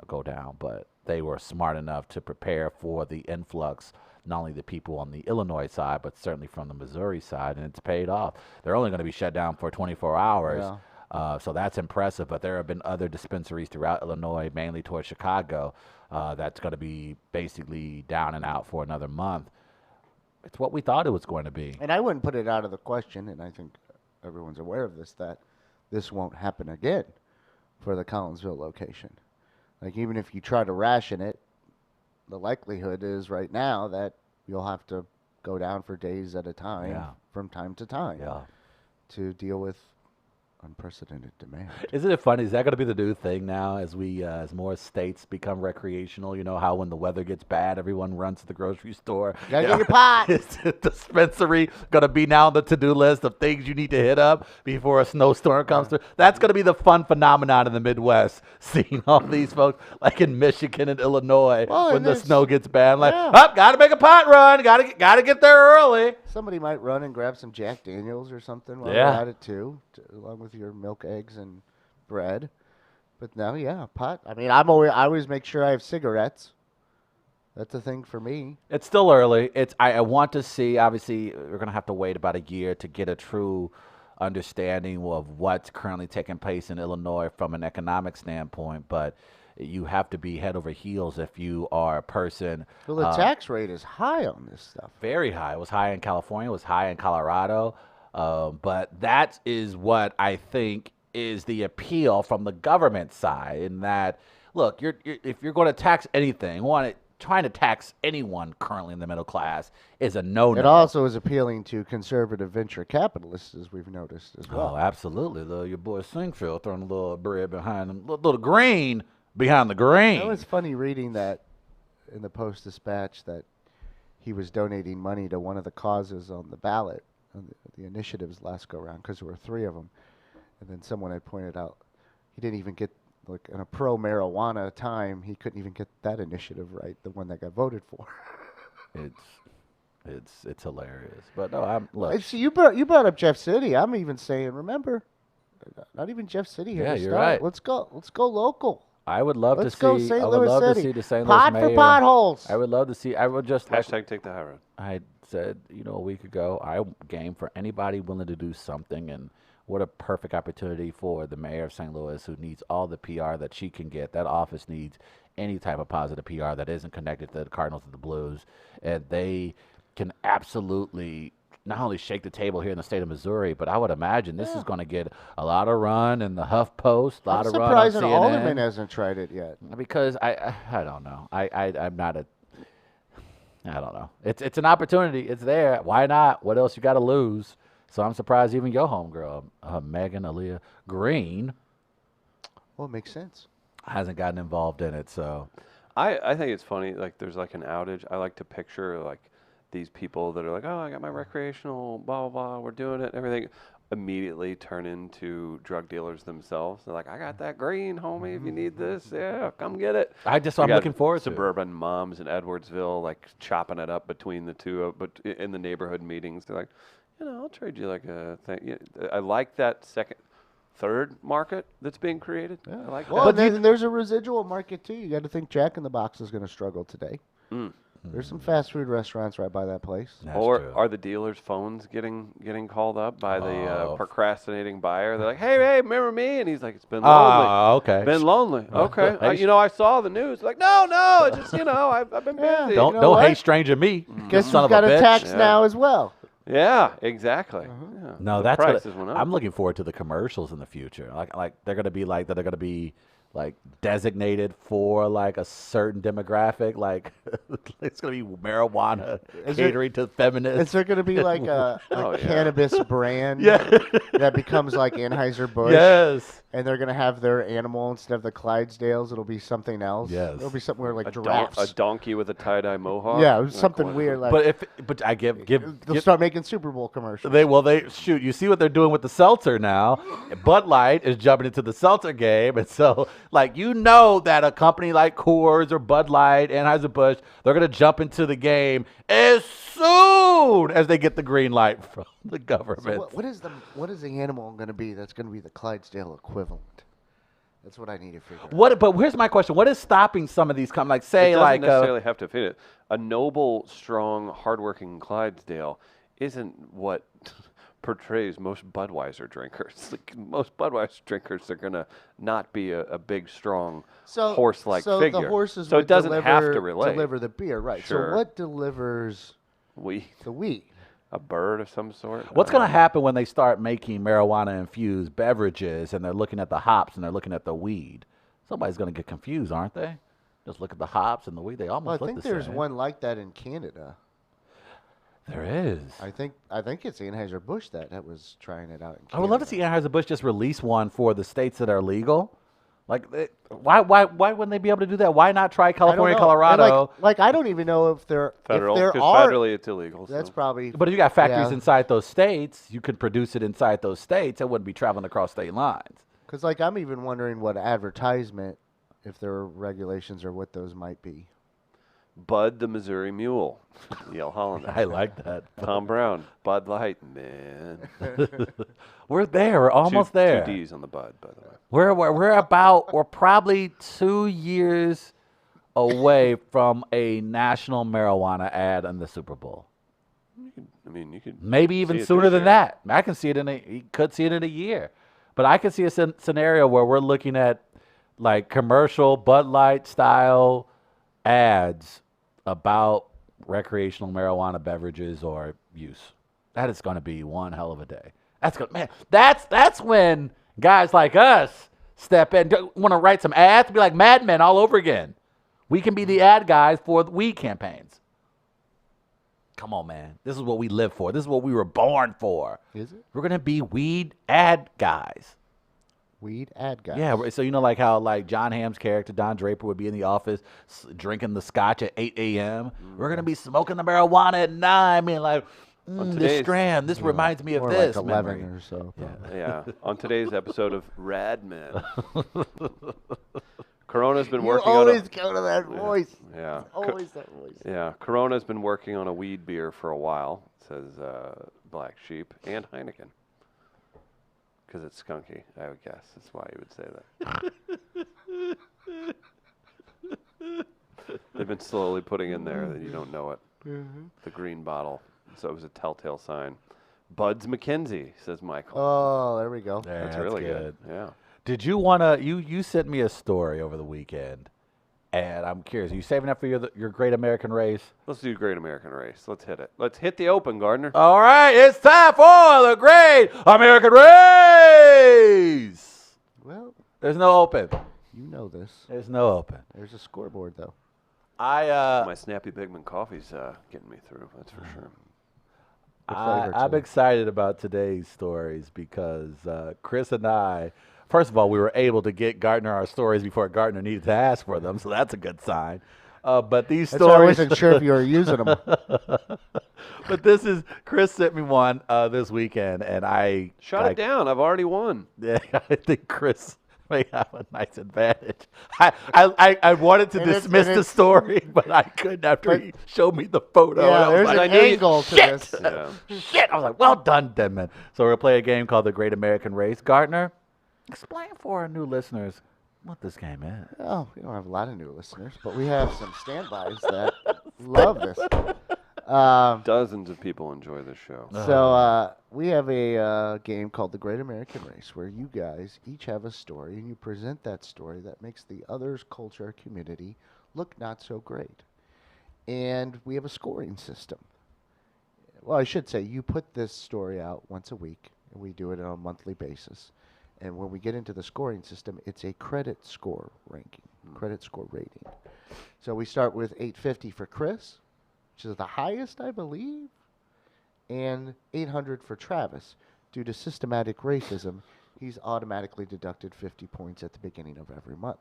go down. But they were smart enough to prepare for the influx, not only the people on the Illinois side, but certainly from the Missouri side, and it's paid off. They're only going to be shut down for 24 hours. Yeah. So that's impressive, but there have been other dispensaries throughout Illinois, mainly towards Chicago, that's going to be basically down and out for another month. It's what we thought it was going to be. And I wouldn't put it out of the question, and I think everyone's aware of this, that this won't happen again for the Collinsville location. Like, even if you try to ration it, the likelihood is right now that you'll have to go down for days at a time from time to time to deal with unprecedented demand. Isn't it funny? Is that going to be the new thing now as more states become recreational? You know how when the weather gets bad, everyone runs to the grocery store. Gotta get your pot. Is the dispensary going to be now on the to-do list of things you need to hit up before a snowstorm comes through? That's going to be the fun phenomenon in the Midwest, seeing all these folks like in Michigan and Illinois when the snow gets bad. Like, got to make a pot run. Got to get there early. Somebody might run and grab some Jack Daniels or something while Yeah. they're at it too, along with your milk, eggs, and bread. But now, pot. I mean, I always make sure I have cigarettes. That's a thing for me. It's still early. I want to see. Obviously, we're going to have to wait about a year to get a true understanding of what's currently taking place in Illinois from an economic standpoint. But you have to be head over heels if you are a person. Well, the tax rate is high on this stuff. Very high. It was high in California. It was high in Colorado. But that is what I think is the appeal from the government side. In that, look, if you're going to tax anything, trying to tax anyone currently in the middle class is a no-no. It also is appealing to conservative venture capitalists, as we've noticed as well. Oh, absolutely. Your boy Singfield throwing a little bread behind him, little green behind the green. It was funny reading that in the Post-Dispatch that he was donating money to one of the causes on the ballot, on the initiatives last go-round, because there were 3 of them. And then someone had pointed out he didn't even get, like, in a pro-marijuana time, he couldn't even get that initiative right, the one that got voted for. It's hilarious. But no, I'm look. See, you brought up Jeff City. I'm even saying, remember, not even Jeff City here Yeah, to you're start. right. Let's go local. I would love Let's to go see. St. I would Louis love City. to see the St. Louis Pot mayor. for potholes. I would love to see. I would just. Hashtag take the high road. I said, a week ago, I game for anybody willing to do something, and what a perfect opportunity for the mayor of St. Louis, who needs all the PR that she can get. That office needs any type of positive PR that isn't connected to the Cardinals and the Blues, and they can absolutely not only shake the table here in the state of Missouri, but I would imagine this is going to get a lot of run in the Huff Post, a lot I'm of run on surprised an CNN. alderman hasn't tried it yet. Because I don't know. I'm not a. I don't know. It's an opportunity. It's there. Why not? What else you got to lose? So I'm surprised even your homegirl, Megan Aaliyah Green, Well, it makes sense. hasn't gotten involved in it. So I think it's funny. Like there's like an outage. I like to picture like these people that are like, oh, I got my recreational, blah blah blah. We're doing it. Everything immediately turn into drug dealers themselves. They're like, I got that green, homie. If you need this, yeah, come get it. I'm You got looking forward to it. suburban moms in Edwardsville, like chopping it up between the two, but in the neighborhood meetings, they're like, I'll trade you like a thing. I like that third market that's being created. I like Well, that. and then there's a residual market too. You got to think Jack in the Box is going to struggle today. There's some fast food restaurants right by that place. That's Or true. are the dealers' phones getting called up by the Oh. procrastinating buyer? They're like, hey, remember me? And he's like, it's been lonely. Oh, okay. Been lonely. Okay. Hey, I saw the news. Like, no, it's just, I've been Yeah. busy. don't know don't what? hate stranger me. Guess son who's of a got a bitch. tax Yeah. now as well? Yeah, exactly. Yeah. No, The that's what prices went up. I'm looking forward to the commercials in the future. Like they're gonna be like that. They're gonna be like designated for like a certain demographic. Like it's gonna be marijuana Is there- catering to feminists. Is there going to be like a Oh, yeah. cannabis brand Yeah. that becomes like Anheuser-Busch? Yes. And they're going to have their animal instead of the Clydesdales. It'll be something else. Yes. It'll be something where like a giraffes. donkey with a tie-dye mohawk. Yeah, it was Like, something what- weird. Like But I give they'll start making Super Bowl commercials. they shoot. You see what they're doing with the seltzer now? Bud Light is jumping into the seltzer game, and so like that a company like Coors or Bud Light, Anheuser-Busch, they're gonna jump into the game as soon as they get the green light from the government. So what is the animal going to be that's going to be the Clydesdale equivalent? That's what I need to figure out. But here's my question: what is stopping some of these? Like It say doesn't like necessarily have to fit it. A noble, strong, hardworking Clydesdale isn't what portrays most Budweiser drinkers. Like, most Budweiser drinkers are gonna not be a big, strong, horse-like so figure. the horses so would it doesn't have to relate. deliver the beer, right? Sure. So what delivers the wheat? A bird of some sort. what's going to happen when they start making marijuana infused beverages and they're looking at the hops and they're looking at the weed? Somebody's going to get confused, aren't they? Just look at the hops and the weed; they almost Well, I look think the there's same. one like that in Canada. There is. I think it's Anheuser-Busch that was trying it out in Canada. I would love to see Anheuser-Busch just release one for the states that are legal. Like, why wouldn't they be able to do that? Why not try I don't California, know. Colorado? And like I don't even know if federal? if there Because are. federally it's illegal. That's so. probably. But if you got factories yeah. inside those states, you could produce it inside those states. It wouldn't be traveling across state lines. Because like I'm even wondering what advertisement, if there are regulations or what those might be. Bud the Missouri Mule, Yale Hollander. I like that. Tom Brown, Bud Light, man. We're there. We're almost two, there. 2 D's on the Bud, by the way. We're probably 2 years away from a national marijuana ad in the Super Bowl. I mean, you could Maybe see even it sooner this than year. that. I can see it you could see it in a year. But I can see a scenario where we're looking at like commercial Bud Light style ads about recreational marijuana beverages or use. That is going to be one hell of a day. That's when guys like us step in. Want to write some ads? Be like Mad Men all over again. We can be the ad guys for the weed campaigns. Come on, man. This is what we live for. This is what we were born for. Is it We're going to be weed ad guys. weed ad guys? Yeah, so like how like John Hamm's character, Don Draper, would be in the office drinking the scotch at 8 a.m. We're going to be smoking the marijuana at 9, being like, this today's- strand, this reminds me of or this. like 11 memory. or so. probably. Yeah. On today's episode of Rad Men. Corona's been You working on always a, go to that voice. Yeah. Always that voice. Yeah. Corona's been working on a weed beer for a while, says Black Sheep, and Heineken. Because it's skunky, I would guess. That's why you would say that. They've been slowly putting in there that you don't know it. The green bottle. So it was a telltale sign. Buds McKenzie, says Michael. Oh, there we go. There, That's really good. Yeah. Did you wanna? You sent me a story over the weekend, and I'm curious. Are you saving that for your Great American Race? Let's do Great American Race. Let's hit it. Let's hit the open, Gardner. All right, it's time for the Great American Race. Well, There's no open. you know this. There's no open. There's a scoreboard, though. My Snappy Pigman coffee's getting me through, that's for sure. What flavor, I'm too? excited about today's stories because Chris and I, first of all, we were able to get Gardner our stories before Gardner needed to ask for them, so that's a good sign. But these That's why I stories, wasn't sure if you were using them. but this is Chris sent me one this weekend, and I Shut it down. I've already won. Yeah, I think Chris may have a nice advantage. I wanted to And it's- dismiss and the it's- story, but I couldn't after But- he showed me the photo. and I Yeah, was there's like, an I knew you- angle to shit! this. Yeah. Shit! I was like, well done, Denman. So we're going to play a game called the Great American Race. Gardner, explain for our new listeners what this game is. Oh, we don't have a lot of new listeners, but we have some standbys that love this. Dozens of people enjoy this show. So we have a game called the Great American Race, where you guys each have a story, and you present that story that makes the other's culture or community look not so great. And we have a scoring system. Well, I should say you put this story out once a week, and we do it on a monthly basis. And when we get into the scoring system, it's a credit score ranking, credit score rating. So we start with 850 for Chris, which is the highest, I believe, and 800 for Travis. Due to systematic racism, he's automatically deducted 50 points at the beginning of every month.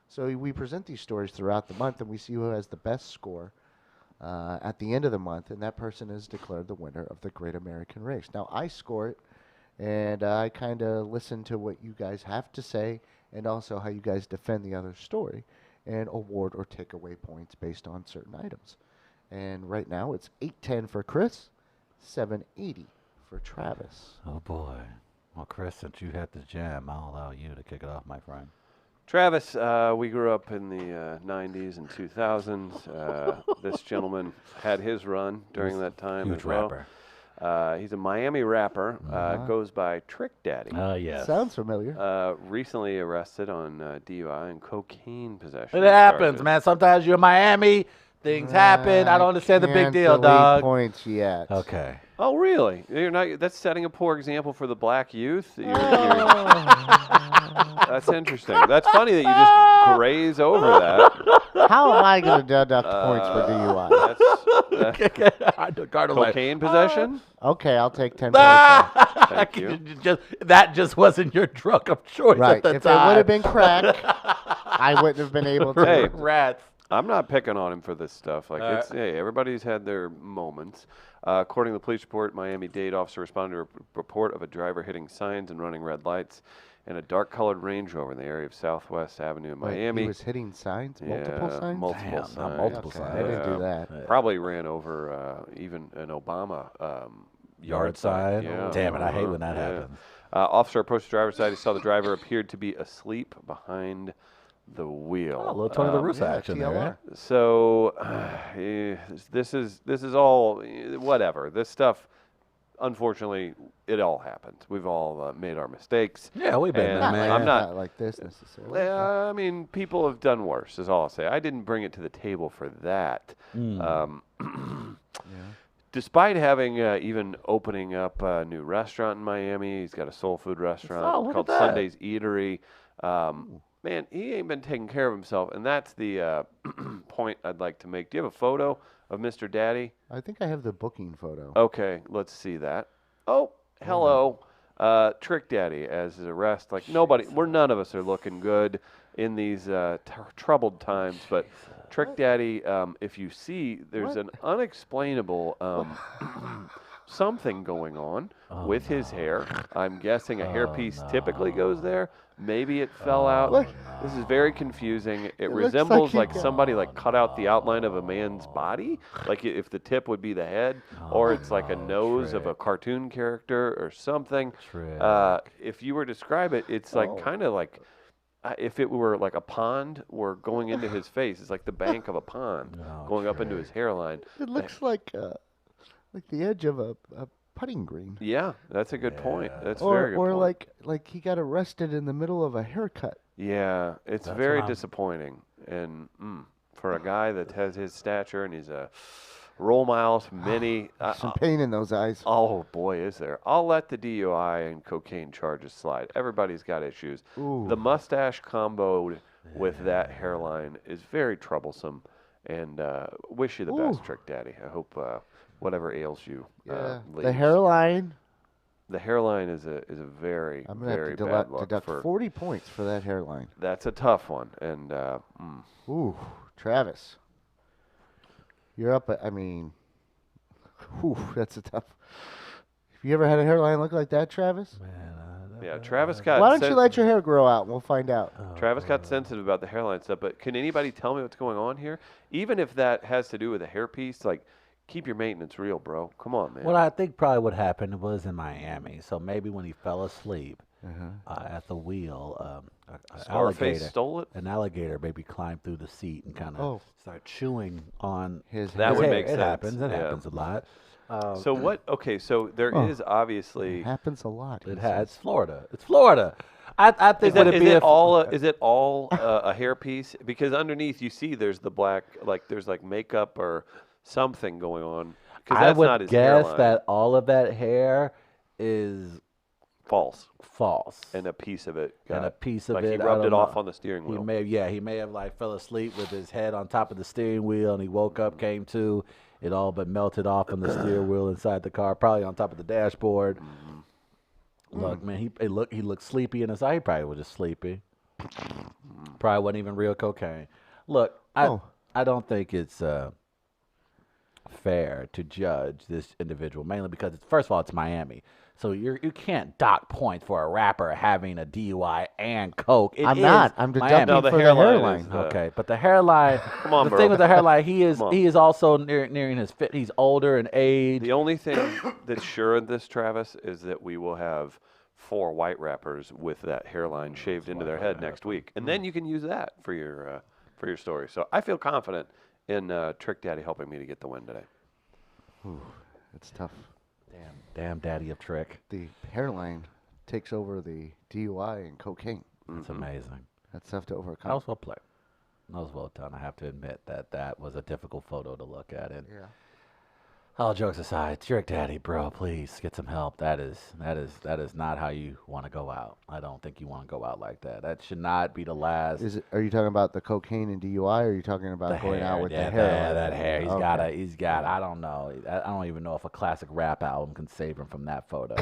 So we present these stories throughout the month, and we see who has the best score at the end of the month, and that person is declared the winner of the Great American Race. Now, I score it, and I kind of listen to what you guys have to say and also how you guys defend the other story and award or take away points based on certain items. And right now it's 810 for Chris, 780 for Travis. Oh, boy. Well, Chris, since you had the jam, I'll allow you to kick it off, my friend. Travis, we grew up in the 90s and 2000s. This gentleman had his run during that time Huge as well. rapper. He's a Miami rapper, goes by Trick Daddy. Oh, yes. Sounds familiar. Recently arrested on DUI and cocaine possession. It happens, charges. man. Sometimes you're in Miami. Things happen. I don't understand the big Can't deal, delete dog. points yet. Okay. Oh, really? You're not. That's setting a poor example for the black youth. That's interesting. That's funny that you just graze over that. How am I going to deduct points for DUI? That's cocaine possession. Okay, I'll take 10 points. off. Thank you. That just wasn't your drug of choice Right. at the If it time. would have been crack, I wouldn't have been able to. Hey. Rats. I'm not picking on him for this stuff. Like, it's, hey, everybody's had their moments. According to the police report, Miami-Dade officer responded to a report of a driver hitting signs and running red lights in a dark-colored Range Rover in the area of Southwest Avenue in Wait, Miami. He was hitting signs? Multiple Yeah, signs? multiple Damn, not signs. multiple Okay, signs. I didn't do Yeah. that. Probably ran over even an Obama Yard sign. Yeah. Damn it, I hate when that Yeah. happens. Officer approached the driver's side. He saw the driver appeared to be asleep behind the wheel. Oh, a little Tony La Russa yeah, action there. TLR. eh? So this is all whatever. This stuff, unfortunately, it all happens. We've all made our mistakes. Yeah, we've been And there, Not man. like, I'm not. like this necessarily. I mean, people have done worse. Is all I'll say. I didn't bring it to the table for that. Despite having even opening up a new restaurant in Miami, he's got a soul food restaurant Oh, look at called that. Sunday's Eatery. Man, he ain't been taking care of himself, and that's the point I'd like to make. Do you have a photo of Mr. Daddy? I think I have the booking photo. Okay, let's see that. Oh, hello, Trick Daddy as his arrest. Like none of us are looking good in these troubled times. But Trick Daddy, if you see, there's an unexplainable something going on with his hair. I'm guessing a hairpiece typically goes there. Maybe it fell out. Look. This is very confusing. It looks resembles like he like somebody like cut out the outline of a man's body, like if the tip would be the head, or it's like a nose of a cartoon character or something. Trick. If you were to describe it, it's like kind of like if it were like a pond were going into his face. It's like the bank of a pond going up into his hairline. It looks like the edge of a putting green. Yeah, that's a good point. That's Or very good or point. like he got arrested in the middle of a haircut. Yeah, it's That's very what I'm- disappointing. And for a guy that has his stature and he's a role model to many, Some pain in those eyes. oh boy, is there. I'll let the DUI and cocaine charges slide. Everybody's got issues. Ooh. The mustache comboed with that hairline is very troublesome. And wish you the best, Ooh. Trick Daddy. I hope whatever ails you. Yeah. The leaves. hairline. The hairline is a very I'm gonna have very to bad look deduct for. 40 points for that hairline. That's a tough one, and Ooh, Travis. You're up. I mean, ooh, that's a tough. Have you ever had a hairline look like that, Travis? yeah, Travis got. Why don't you let your hair grow out and we'll find out? Travis got sensitive about the hairline stuff, but can anybody tell me what's going on here? Even if that has to do with a hairpiece, like keep your maintenance real, bro. Come on, man. What I think probably what happened was in Miami. So maybe when he fell asleep Uh-huh. at the wheel, Scarface stole it. an alligator maybe climbed through the seat and kind of Oh. started chewing on His That his would hair. make It sense, happens. It yeah. happens a lot. So what? Okay, so there is Oh. obviously. happens a lot. It he has says. Florida. It's Florida. I think Is, that, would it is be it if- all? Is it all a hairpiece? Because underneath you see there's the black, like there's like makeup or something going on. Because I that's would not his guess hairline. that all of that hair is False, false. and a piece of it. And got- a piece of like it, he I rubbed don't it off know. on the steering wheel. He may have like fell asleep with his head on top of the steering wheel, and he woke up, came to, it all but melted off on the steering wheel inside the car, probably on top of the dashboard. Look, man, he looked sleepy in his eye. He probably was just sleepy. Probably wasn't even real cocaine. Look, Oh. I don't think it's fair to judge this individual, mainly because first of all, it's Miami. So you can't dock points for a rapper having a DUI and coke. It I'm is not. I'm Miami. deducting No, the for the hairline hairline. is, Okay, but the hairline. Come on, the bro. thing with the hairline, Come on. he is also nearing his fit. He's older in age. The only thing that's sure in this, Travis, is that we will have 4 white rappers with that hairline shaved into their head next week, and then you can use that for your story. So I feel confident in Trick Daddy helping me to get the win today. It's tough. Damn, daddy of trick. The hairline takes over the DUI and cocaine. That's amazing. That's tough to That overcome. was well played. That was well done. I have to admit that was a difficult photo to look at. And Yeah. all jokes aside, Trick Daddy, bro, please get some help. That is not how you want to go out. I don't think you want to go out like that. That should not be the last. Are you talking about the cocaine and DUI, or are you talking about The going out hair, with yeah, the hair? that hair. Okay. He's got. I don't know. I don't even know if a classic rap album can save him from that photo.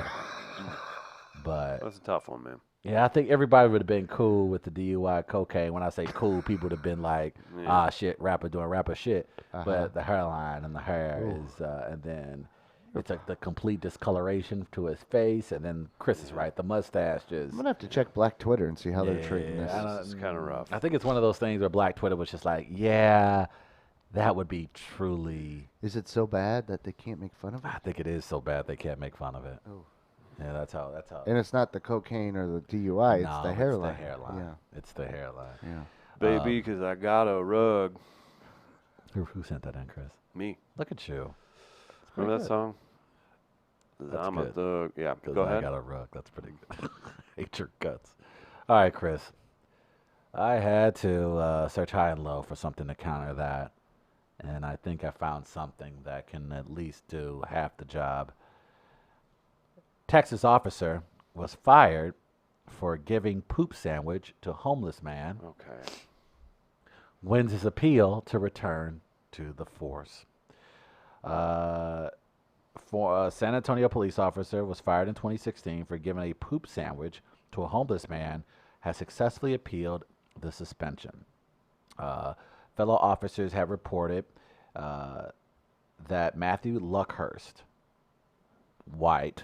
But That's a tough one, man. yeah, I think everybody would have been cool with the DUI cocaine. When I say cool, people would have been like, ah, shit, rapper doing rapper shit. But the hairline and the hair is, and then it's like the complete discoloration to his face. And then Chris is right, the mustache just. I'm gonna have to check Black Twitter and see how they're treating this. I don't- It's kind of rough. I think it's one of those things where Black Twitter was just like, yeah, that would be truly. Is it so bad that they can't make fun of it? I think it is so bad they can't make fun of it. Oh. Yeah, that's how. And it's not the cocaine or the DUI; it's No, the hairline. It's the hairline. Yeah. It's the hairline. Yeah. Baby, because I got a rug. Who sent that in, Chris? Me. Look at you. Remember that song? That's I'm a good. thug. Yeah, 'Cause go I ahead. got a rug. That's pretty good. Hate your guts. All right, Chris. I had to search high and low for something to counter that. And I think I found something that can at least do half the job. Texas officer was fired for giving poop sandwich to homeless man, Okay. wins his appeal to return to the force. For a San Antonio police officer was fired in 2016 for giving a poop sandwich to a homeless man, has successfully appealed the suspension. Fellow officers have reported that Matthew Luckhurst white.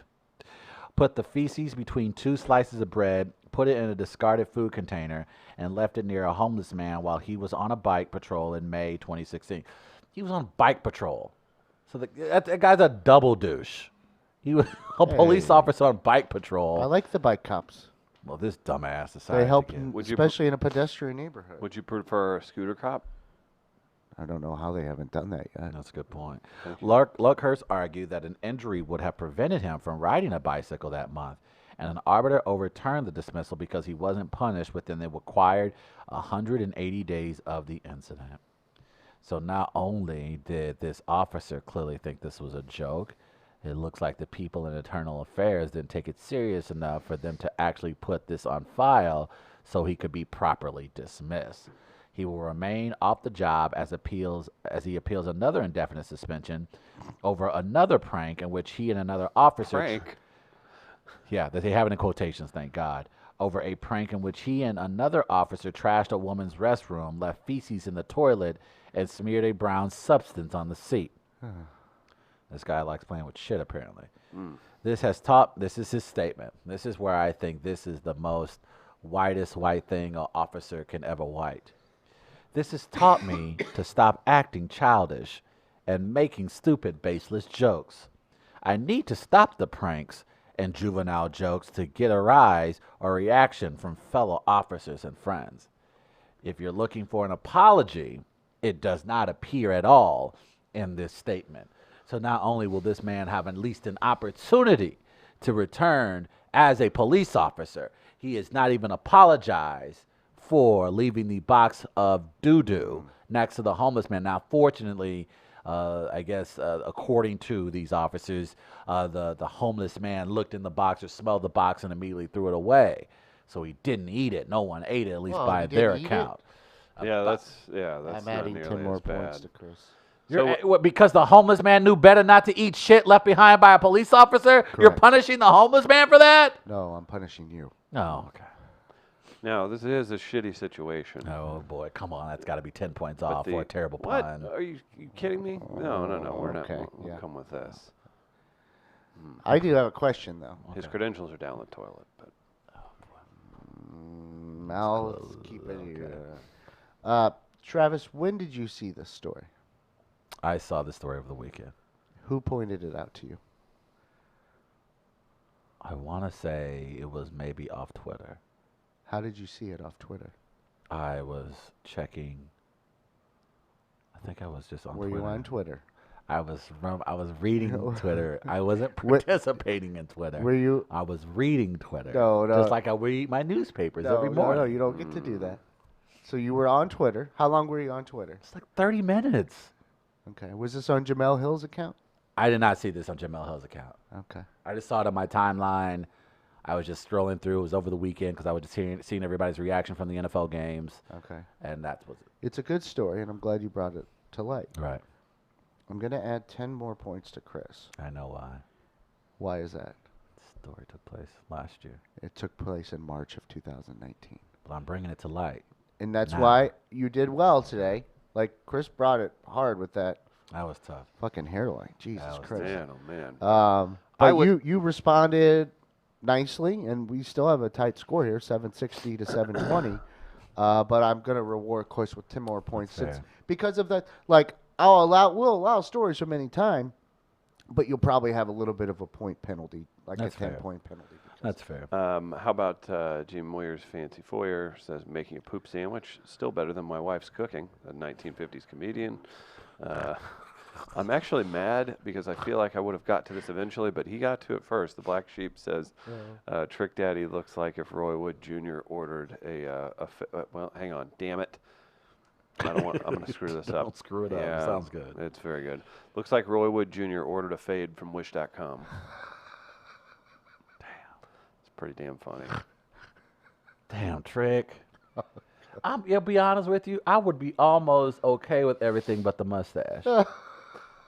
Put the feces between 2 slices of bread, put it in a discarded food container, and left it near a homeless man while he was on a bike patrol in May 2016. He was on bike patrol. So that guy's a double douche. He was a police Hey. officer on bike patrol. I like the bike cops. Well, this dumbass decided They help, to get... Would you especially in a pedestrian neighborhood. Would you prefer a scooter cop? I don't know how they haven't done that yet. That's a good point. Thank you. Luckhurst argued that an injury would have prevented him from riding a bicycle that month, and an arbiter overturned the dismissal because he wasn't punished within the required 180 days of the incident. So not only did this officer clearly think this was a joke, it looks like the people in Internal Affairs didn't take it serious enough for them to actually put this on file so he could be properly dismissed. He will remain off the job as he appeals another indefinite suspension over another prank in which he and another officer... Frank. Yeah, that they have it in quotations, thank God. Over a prank in which he and another officer trashed a woman's restroom, left feces in the toilet, and smeared a brown substance on the seat. This guy likes playing with shit, apparently. This is his statement. This is where I think this is the most whitest white thing an officer can ever white. This has taught me to stop acting childish and making stupid, baseless jokes. I need to stop the pranks and juvenile jokes to get a rise or reaction from fellow officers and friends. If you're looking for an apology, it does not appear at all in this statement. So not only will this man have at least an opportunity to return as a police officer, he has not even apologized for leaving the box of doo-doo next to the homeless man. Now, fortunately, I guess according to these officers, the homeless man looked in the box or smelled the box and immediately threw it away. So he didn't eat it. No one ate it, at least Well, by he their didn't eat account. That's I'm not adding nearly 10 more as points bad. to Chris. Because the homeless man knew better not to eat shit left behind by a police officer? You're Correct. punishing the homeless man for that? No, I'm punishing you. Oh, okay. Now, this is a shitty situation. Oh, boy. Come on. That's got to be 10 points But off for a terrible what? pun. Are you kidding me? No. We're not. Okay, We'll yeah. come with this. I do have a question, though. His credentials are down the toilet, but I'll keep it here. Travis, when did you see this story? I saw this story over the weekend. Who pointed it out to you? I want to say it was maybe off Twitter. How did you see it off Twitter? I was checking. I think I was just on Were Twitter. you on Twitter? I was reading Twitter. I wasn't What- participating in Twitter. Were you? I was reading Twitter. No. Just like I read my newspapers every morning. No, you don't get to do that. So you were on Twitter. How long were you on Twitter? It's like 30 minutes. Okay. Was this on Jamel Hill's account? I did not see this on Jamel Hill's account. Okay. I just saw it on my timeline. I was just scrolling through. It was over the weekend because I was just seeing everybody's reaction from the NFL games, Okay. and that was it. It's a good story, and I'm glad you brought it to light. Right. I'm going to add 10 more points to Chris. I know why. Why is that? The story took place last year, It took place in March of 2019. but I'm bringing it to light. And that's Nah. why you did well today. Like, Chris brought it hard with that That was tough. fucking hairline. Jesus That was Christ. man, oh man. But would- you responded nicely, and we still have a tight score here, 760 to 720. But I'm gonna reward Chris with 10 more points That's since fair. because of that. Like we'll allow stories from any time, but you'll probably have a little bit of a point penalty, like That's a fair. 10-point penalty. because- That's fair. How about Jim Moyer's Fancy Foyer says making a poop sandwich still better than my wife's cooking. A 1950s comedian. I'm actually mad because I feel like I would have got to this eventually, but he got to it first. The Black Sheep says Trick Daddy looks like if Roy Wood Jr. ordered well, hang on, damn it. I don't want. I'm going to screw this up. Don't screw it up. Yeah, Sounds good. It's very good. Looks like Roy Wood Jr. ordered a fade from Wish.com. Damn. It's pretty damn funny. Damn, Trick. I'll be honest with you. I would be almost okay with everything but the mustache.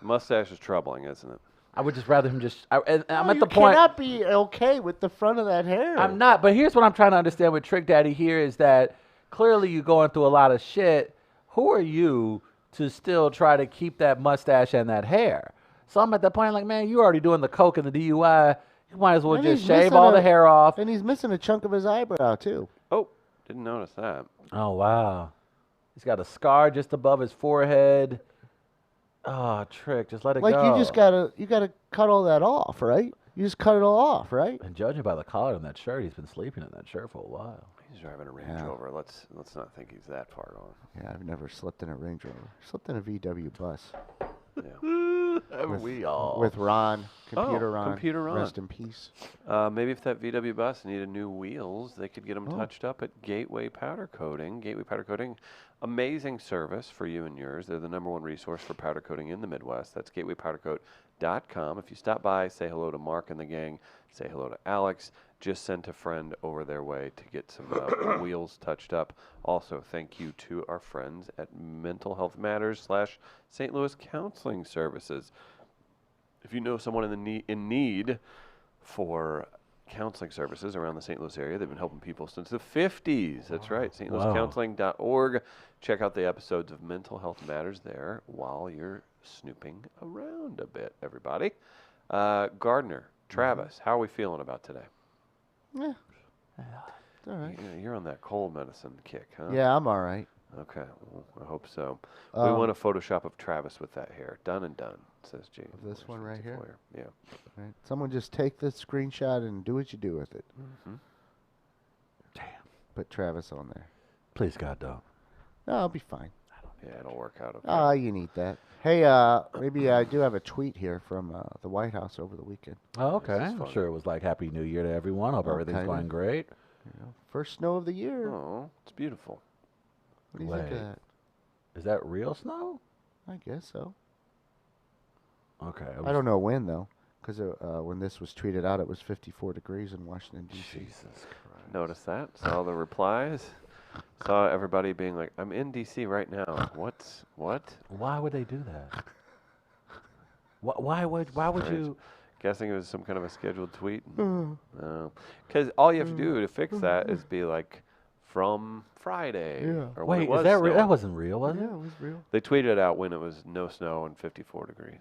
Mustache is troubling, isn't it? I would just rather him just. I'm No, at you the point. cannot be okay with the front of that hair. I'm not. But here's what I'm trying to understand with Trick Daddy here is that clearly you're going through a lot of shit. Who are you to still try to keep that mustache and that hair? So I'm at that point like, man, you already doing the coke and the DUI. You might as well And just he's shave missing all a- the hair off. And he's missing a chunk of his eyebrow too. Oh, didn't notice that. Oh wow, he's got a scar just above his forehead. Oh, Trick, just let it Like go. you gotta cut all that off, right? You just cut it all off, right? And judging by the collar on that shirt, he's been sleeping in that shirt for a while. He's driving a Range Yeah. Rover. Let's not think he's that far gone. Yeah, I've never slept in a Range Rover. Slept in a VW bus Yeah. We all. with Ron, Computer Ron. Computer Ron. Rest in peace. Maybe if that VW bus needed new wheels, they could get them Oh. touched up at Gateway Powder Coating. Gateway Powder Coating, amazing service for you and yours. They're the #1 resource for powder coating in the Midwest. That's gatewaypowdercoat.com. If you stop by, say hello to Mark and the gang, say hello to Alex. Just sent a friend over their way to get some wheels touched up. Also, thank you to our friends at Mental Health Matters / St. Louis Counseling Services. If you know someone in need for counseling services around the St. Louis area, they've been helping people since the 50s. That's right, stlouiscounseling.org. Check out the episodes of Mental Health Matters there while you're snooping around a bit, everybody. Gardner, Travis, how are we feeling about today? Yeah. It's all right. You're on that cold medicine kick, huh? Yeah, I'm all right. Okay, well, I hope so. We Um, want a Photoshop of Travis with that hair. Done and done, says Gene. Of this one right here? Yeah. Right. Someone just take this screenshot and do what you do with it. Damn. Put Travis on there. Please, God, don't. No, I'll be fine. Yeah, it'll work out okay. Ah, you need that. Hey, maybe I do have a tweet here from the White House over the weekend. Oh, okay. is I'm fun. sure it was like Happy New Year to everyone. Hope Oh, everything's kinda. going great. You know, first snow of the year. Oh, it's beautiful. What do you think of Wait. that? Is that real snow? I guess so. Okay. I don't know when though, because when this was tweeted out, it was 54 degrees in Washington D.C. Jesus Christ. Noticed that. Saw the replies. Saw everybody being like, "I'm in DC right now." What? Why would they do that? Why would Right. you? Guessing it was some kind of a scheduled tweet. Because all you have to do to fix that is be like, "From Friday." Yeah. Or when it Wait, was is that real? snowing. That wasn't real, was Yeah, it? it was real. They tweeted it out when it was no snow and 54 degrees.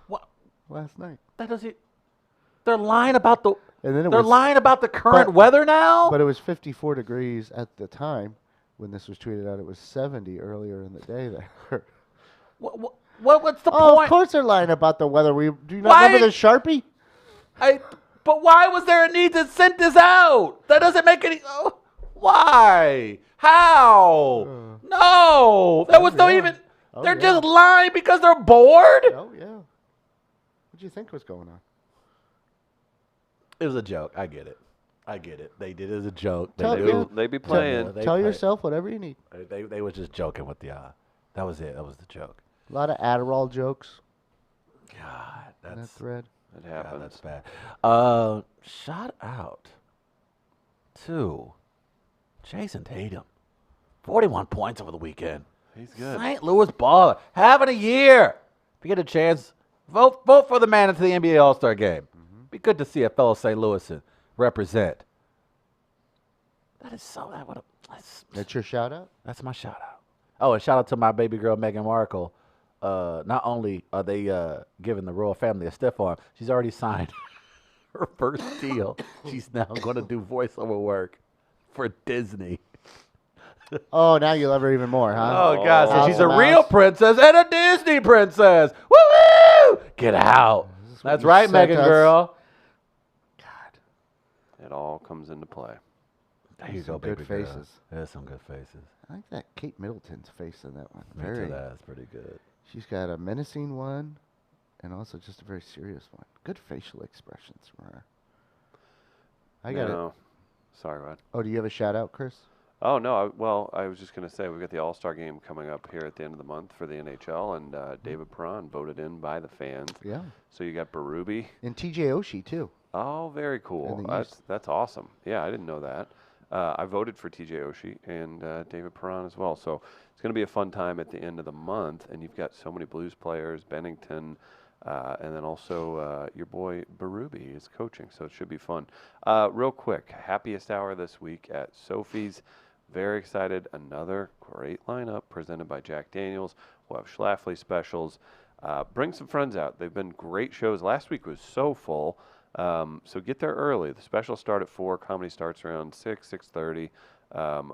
What? Last night. That doesn't. They're lying about the. And then it They're was, lying about the current but- weather now. but it was 54 degrees at the time when this was tweeted out. It was 70 earlier in the day there. What's the Oh, point? of course they're lying about the weather. Do you not Why- remember the Sharpie? But why was there a need to send this out? That doesn't make any. Why? How? No, there was no yeah. even. Oh, They're yeah. just lying because they're bored. Oh, yeah. What do you think was going on? It was a joke. I get it. They did it as a joke. Tell- They, yeah. They be playing. They Tell play- yourself whatever you need. They were just joking with the. That was it. That was the joke. A lot of Adderall jokes God, in that that's thread. It God, happens. that's bad. Shout out to Jason Tatum. 41 points over the weekend. He's good. St. Louis baller. Having a year. If you get a chance, vote for the man into the NBA All-Star game. Be good to see a fellow St. Louisan represent. That is so. That's your shout out? That's my shout out. Oh, and shout out to my baby girl Meghan Markle. Not only are they giving the royal family a stiff arm, she's already signed her first deal. She's now going to do voiceover work for Disney. Oh, now you love her even more, huh? Oh, God. So Mouse she's a and real Mouse. princess and a Disney princess. Woo-woo! Get out. what That's you right, sent Megan us. girl. It all comes into play. There you Some go, good baby girl. faces. There's some good faces. I like that Kate Middleton's face in that one. Me too, that's pretty good. She's got a menacing one and also just a very serious one. Good facial expressions from her. I got it. No. Sorry, Rod. Oh, do you have a shout out, Chris? Oh, no. I was just going to say, we've got the All-Star game coming up here at the end of the month for the NHL, and David Perron voted in by the fans. Yeah. So you got Berube. And TJ Oshie, too. Oh, very cool. the East. That's awesome. Yeah, I didn't know that. I voted for TJ Oshie and David Perron as well. So it's going to be a fun time at the end of the month, and you've got so many Blues players, Bennington, and then also your boy Berube is coaching, so it should be fun. Real quick, happiest hour this week at Sophie's. Very excited. Another great lineup presented by Jack Daniels. We'll have Schlafly specials. Bring some friends out. They've been great shows. Last week was so full. So get there early. The specials start at 4. Comedy starts around 6, 6:30.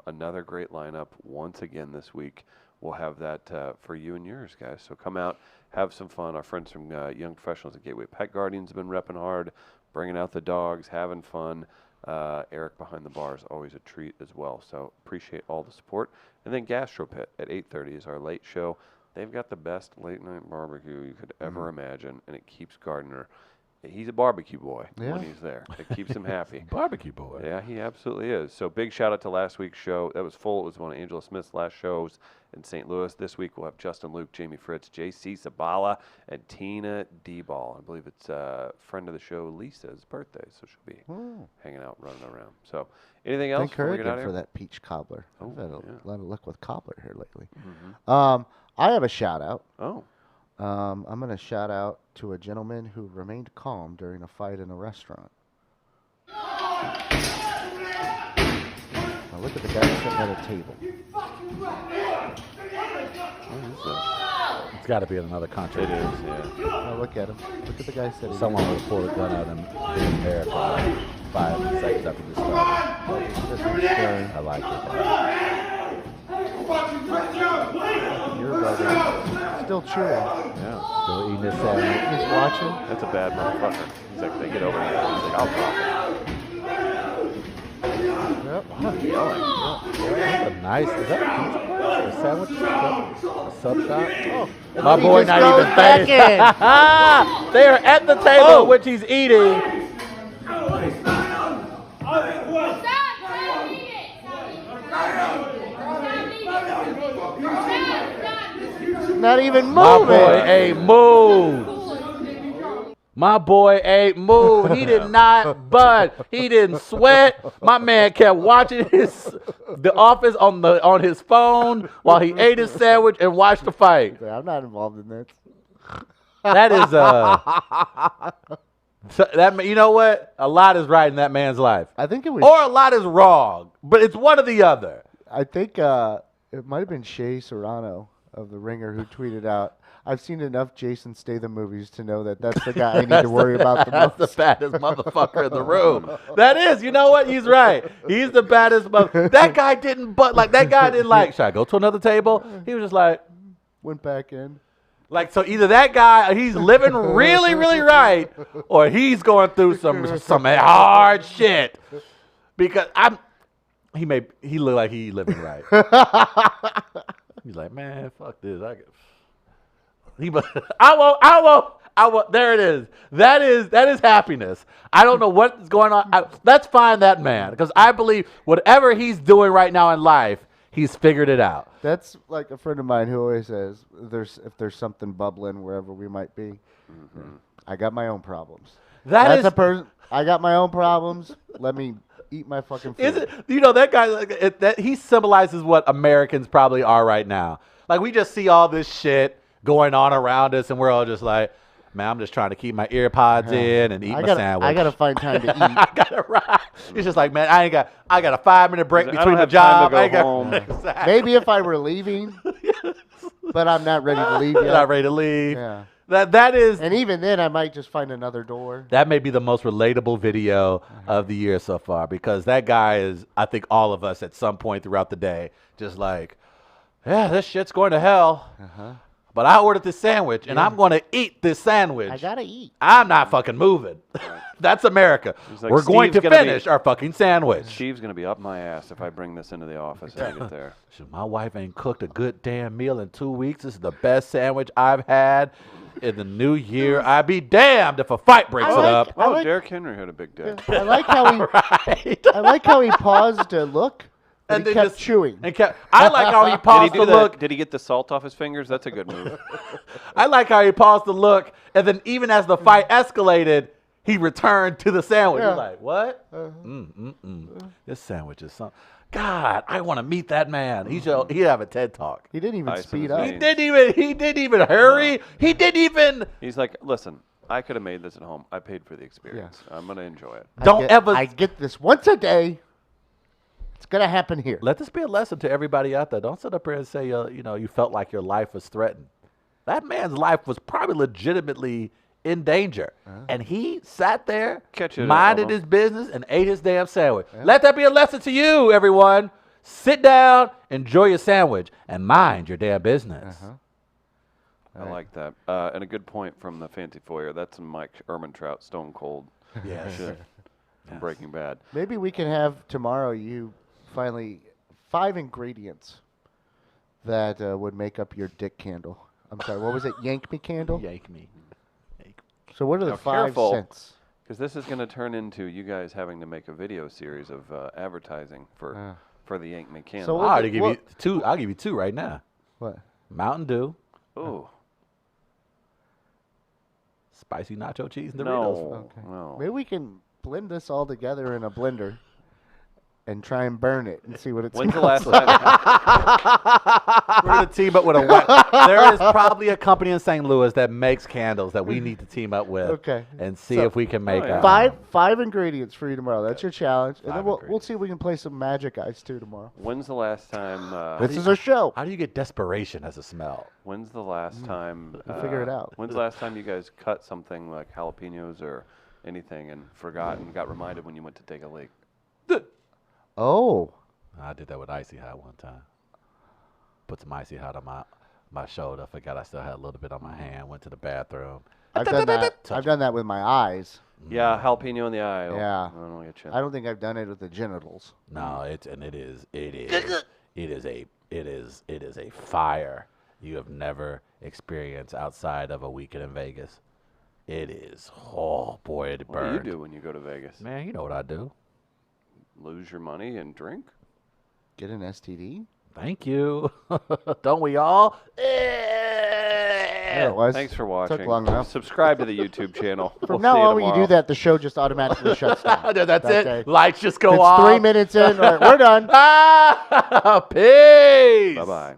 Another great lineup once again this week. We'll have that for you and yours, guys. So come out, have some fun. Our friends from Young Professionals at Gateway Pet Guardians have been repping hard, bringing out the dogs, having fun. Eric behind the bar is always a treat as well. So appreciate all the support. And then Gastro Pit at 8:30 is our late show. They've got the best late night barbecue you could ever imagine, and it keeps Gardner. He's a barbecue boy when he's there. It keeps him happy. Barbecue boy. Yeah, he absolutely is. So big shout out to last week's show. That was full. It was one of Angela Smith's last shows in St. Louis. This week we'll have Justin Luke, Jamie Fritz, JC Sabala, and Tina D-Ball. I believe it's a friend of the show, Lisa's birthday, so she'll be hanging out, running around. So anything else? Thank her before we get out again of for here? that peach cobbler. Oh, I've had a yeah. lot of luck with cobbler here lately. Mm-hmm. I have a shout out. Oh, I'm going to shout out to a gentleman who remained calm during a fight in a restaurant. Now look at the guy sitting at a table. what is this? It's got to be another country. It is, yeah. Now look at him. Look at the guy sitting. Someone would pull a gun out and be in there for like 5 seconds after this started. This is scary. I like it. Your brother still chewing. Yeah. Still eating this sandwich. He's watching. That's a bad motherfucker. He's like, they get over here. He's like, I'll drop Yep. it. Yelling. That's a nice. Is that a pizza place? A sandwich? A sub shop? Oh, And my then he boy just not goes even back paying. They are at the table at which he's eating. Not even My moving. boy ain't moved. My boy ain't moved. He did not bud. He didn't sweat. My man kept watching The Office on his phone while he ate his sandwich and watched the fight. I'm not involved in this. That is so that, you know what? A lot is right in that man's life, I think it was. or a lot is wrong. But it's one or the other. I think it might have been Shay Serrano of The Ringer who tweeted out, I've seen enough Jason Statham movies to know that that's the guy I need to worry about the That's most. the baddest motherfucker in the room. That is, you know what? He's right. He's the baddest mother. That guy didn't, that guy didn't like, should I go to another table? He was just Went back in. like, so either that guy, he's living really, really right, or he's going through some hard shit. Because he look like he living right. He's like, man, fuck this. I won't. There it is. That is happiness. I don't know what's going on. Let's find that man, because I believe whatever he's doing right now in life, he's figured it out. That's like a friend of mine who always says, if there's something bubbling wherever we might be, I got my own problems. That is, I got my own problems. Let me eat my fucking food. is it? You know, that guy, that he symbolizes what Americans probably are right now. Like, we just see all this shit going on around us, and we're all just like, man, I'm just trying to keep my ear pods in and eat my sandwich. I gotta find time to eat. I gotta ride. It's just like, man, I got a 5-minute break I between don't the have time job. to go I ain't got- home. Exactly. Maybe if I were leaving, but I'm not ready to leave yet. Not ready to leave. Yeah. That is. And even then, I might just find another door. That may be the most relatable video of the year so far, because that guy is, I think, all of us at some point throughout the day, just like, yeah, this shit's going to hell. But I ordered this sandwich, and I'm going to eat this sandwich. I gotta eat. I'm not fucking moving. That's America. like, We're going to Steve's gonna be- finish our fucking sandwich. Steve's going to be up my ass if I bring this into the office and I get there. Shit, my wife ain't cooked a good damn meal in 2 weeks. This is the best sandwich I've had in the new year. I'd be damned if a fight breaks it up. I Oh, like- Derrick Henry had a big day. I like how he. Right. I like how he paused to look, but And he then kept just- chewing. And I like how he Did he paused do to that? look. Did he get the salt off his fingers? That's a good move. I like how he paused to look, and then even as the fight escalated, he returned to the sandwich. Yeah. He's like, "What? This sandwich is something." God, I want to meet that man. He'd have a TED talk. He didn't even Ice in speed his up. veins. He didn't even hurry. He didn't even. He's like, listen, I could have made this at home. I paid for the experience. I'm going to enjoy it. I get this once a day. It's gonna happen here. Let this be a lesson to everybody out there. Don't sit up here and say, you felt like your life was threatened. That man's life was probably legitimately in danger. And he sat there, Catch it, minded Elmo. his business, and ate his damn sandwich. Let that be a lesson to you, everyone. Sit down, enjoy your sandwich, and mind your damn business. I like that. And a good point from the Fancy Foyer. That's some Mike Ehrmantraut Stone Cold Yes. shit from Breaking Bad. Maybe we can have tomorrow. You finally 5 ingredients that would make up your dick candle. I'm sorry. What was it? Yank me candle. Yank me. So what are the Now, 5 careful. cents? Because this is going to turn into you guys having to make a video series of advertising for the Yank Me Candle. So I'll already give you what- 2. I'll give you 2 right now. What? Mountain Dew, Ooh, spicy nacho cheese and Doritos. no, Okay. no. Maybe we can blend this all together in a blender and try and burn it and see what it When's the smells last like. time? We're gonna team up with a. There is probably a company in St. Louis that makes candles that we need to team up with. Okay. And see So- if we can make yeah. Five ingredients for you tomorrow. That's your challenge. And 5 then we'll ingredients. see if we can play some Magic Ice too tomorrow. When's the last time? This is our show. How do you get desperation as a smell? When's the last time? We'll figure it out. When's the last time you guys cut something like jalapenos or anything and forgot and got reminded when you went to take a leak? Oh. I did that with Icy Hot one time. Put some Icy Hot on my shoulder. Forgot I still had a little bit on my hand. Went to the bathroom. I've done that. I've done that with my eyes. Yeah, jalapeno in the eye. Yeah. I don't get you. I don't think I've done it with the genitals. No, it is a fire you have never experienced outside of a weekend in Vegas. It is, oh boy, it What do you burns. do when you go to Vegas? Man, you know what I do. Lose your money and drink? Get an STD? Thank you. Don't we all? There it was. Thanks for watching. Took long enough. Subscribe to the YouTube channel. From We'll now see on, when you tomorrow. do that, the show just automatically shuts down. That's it. Okay. Lights just go It's off. 3 minutes in. All right, we're done. Peace. Bye-bye.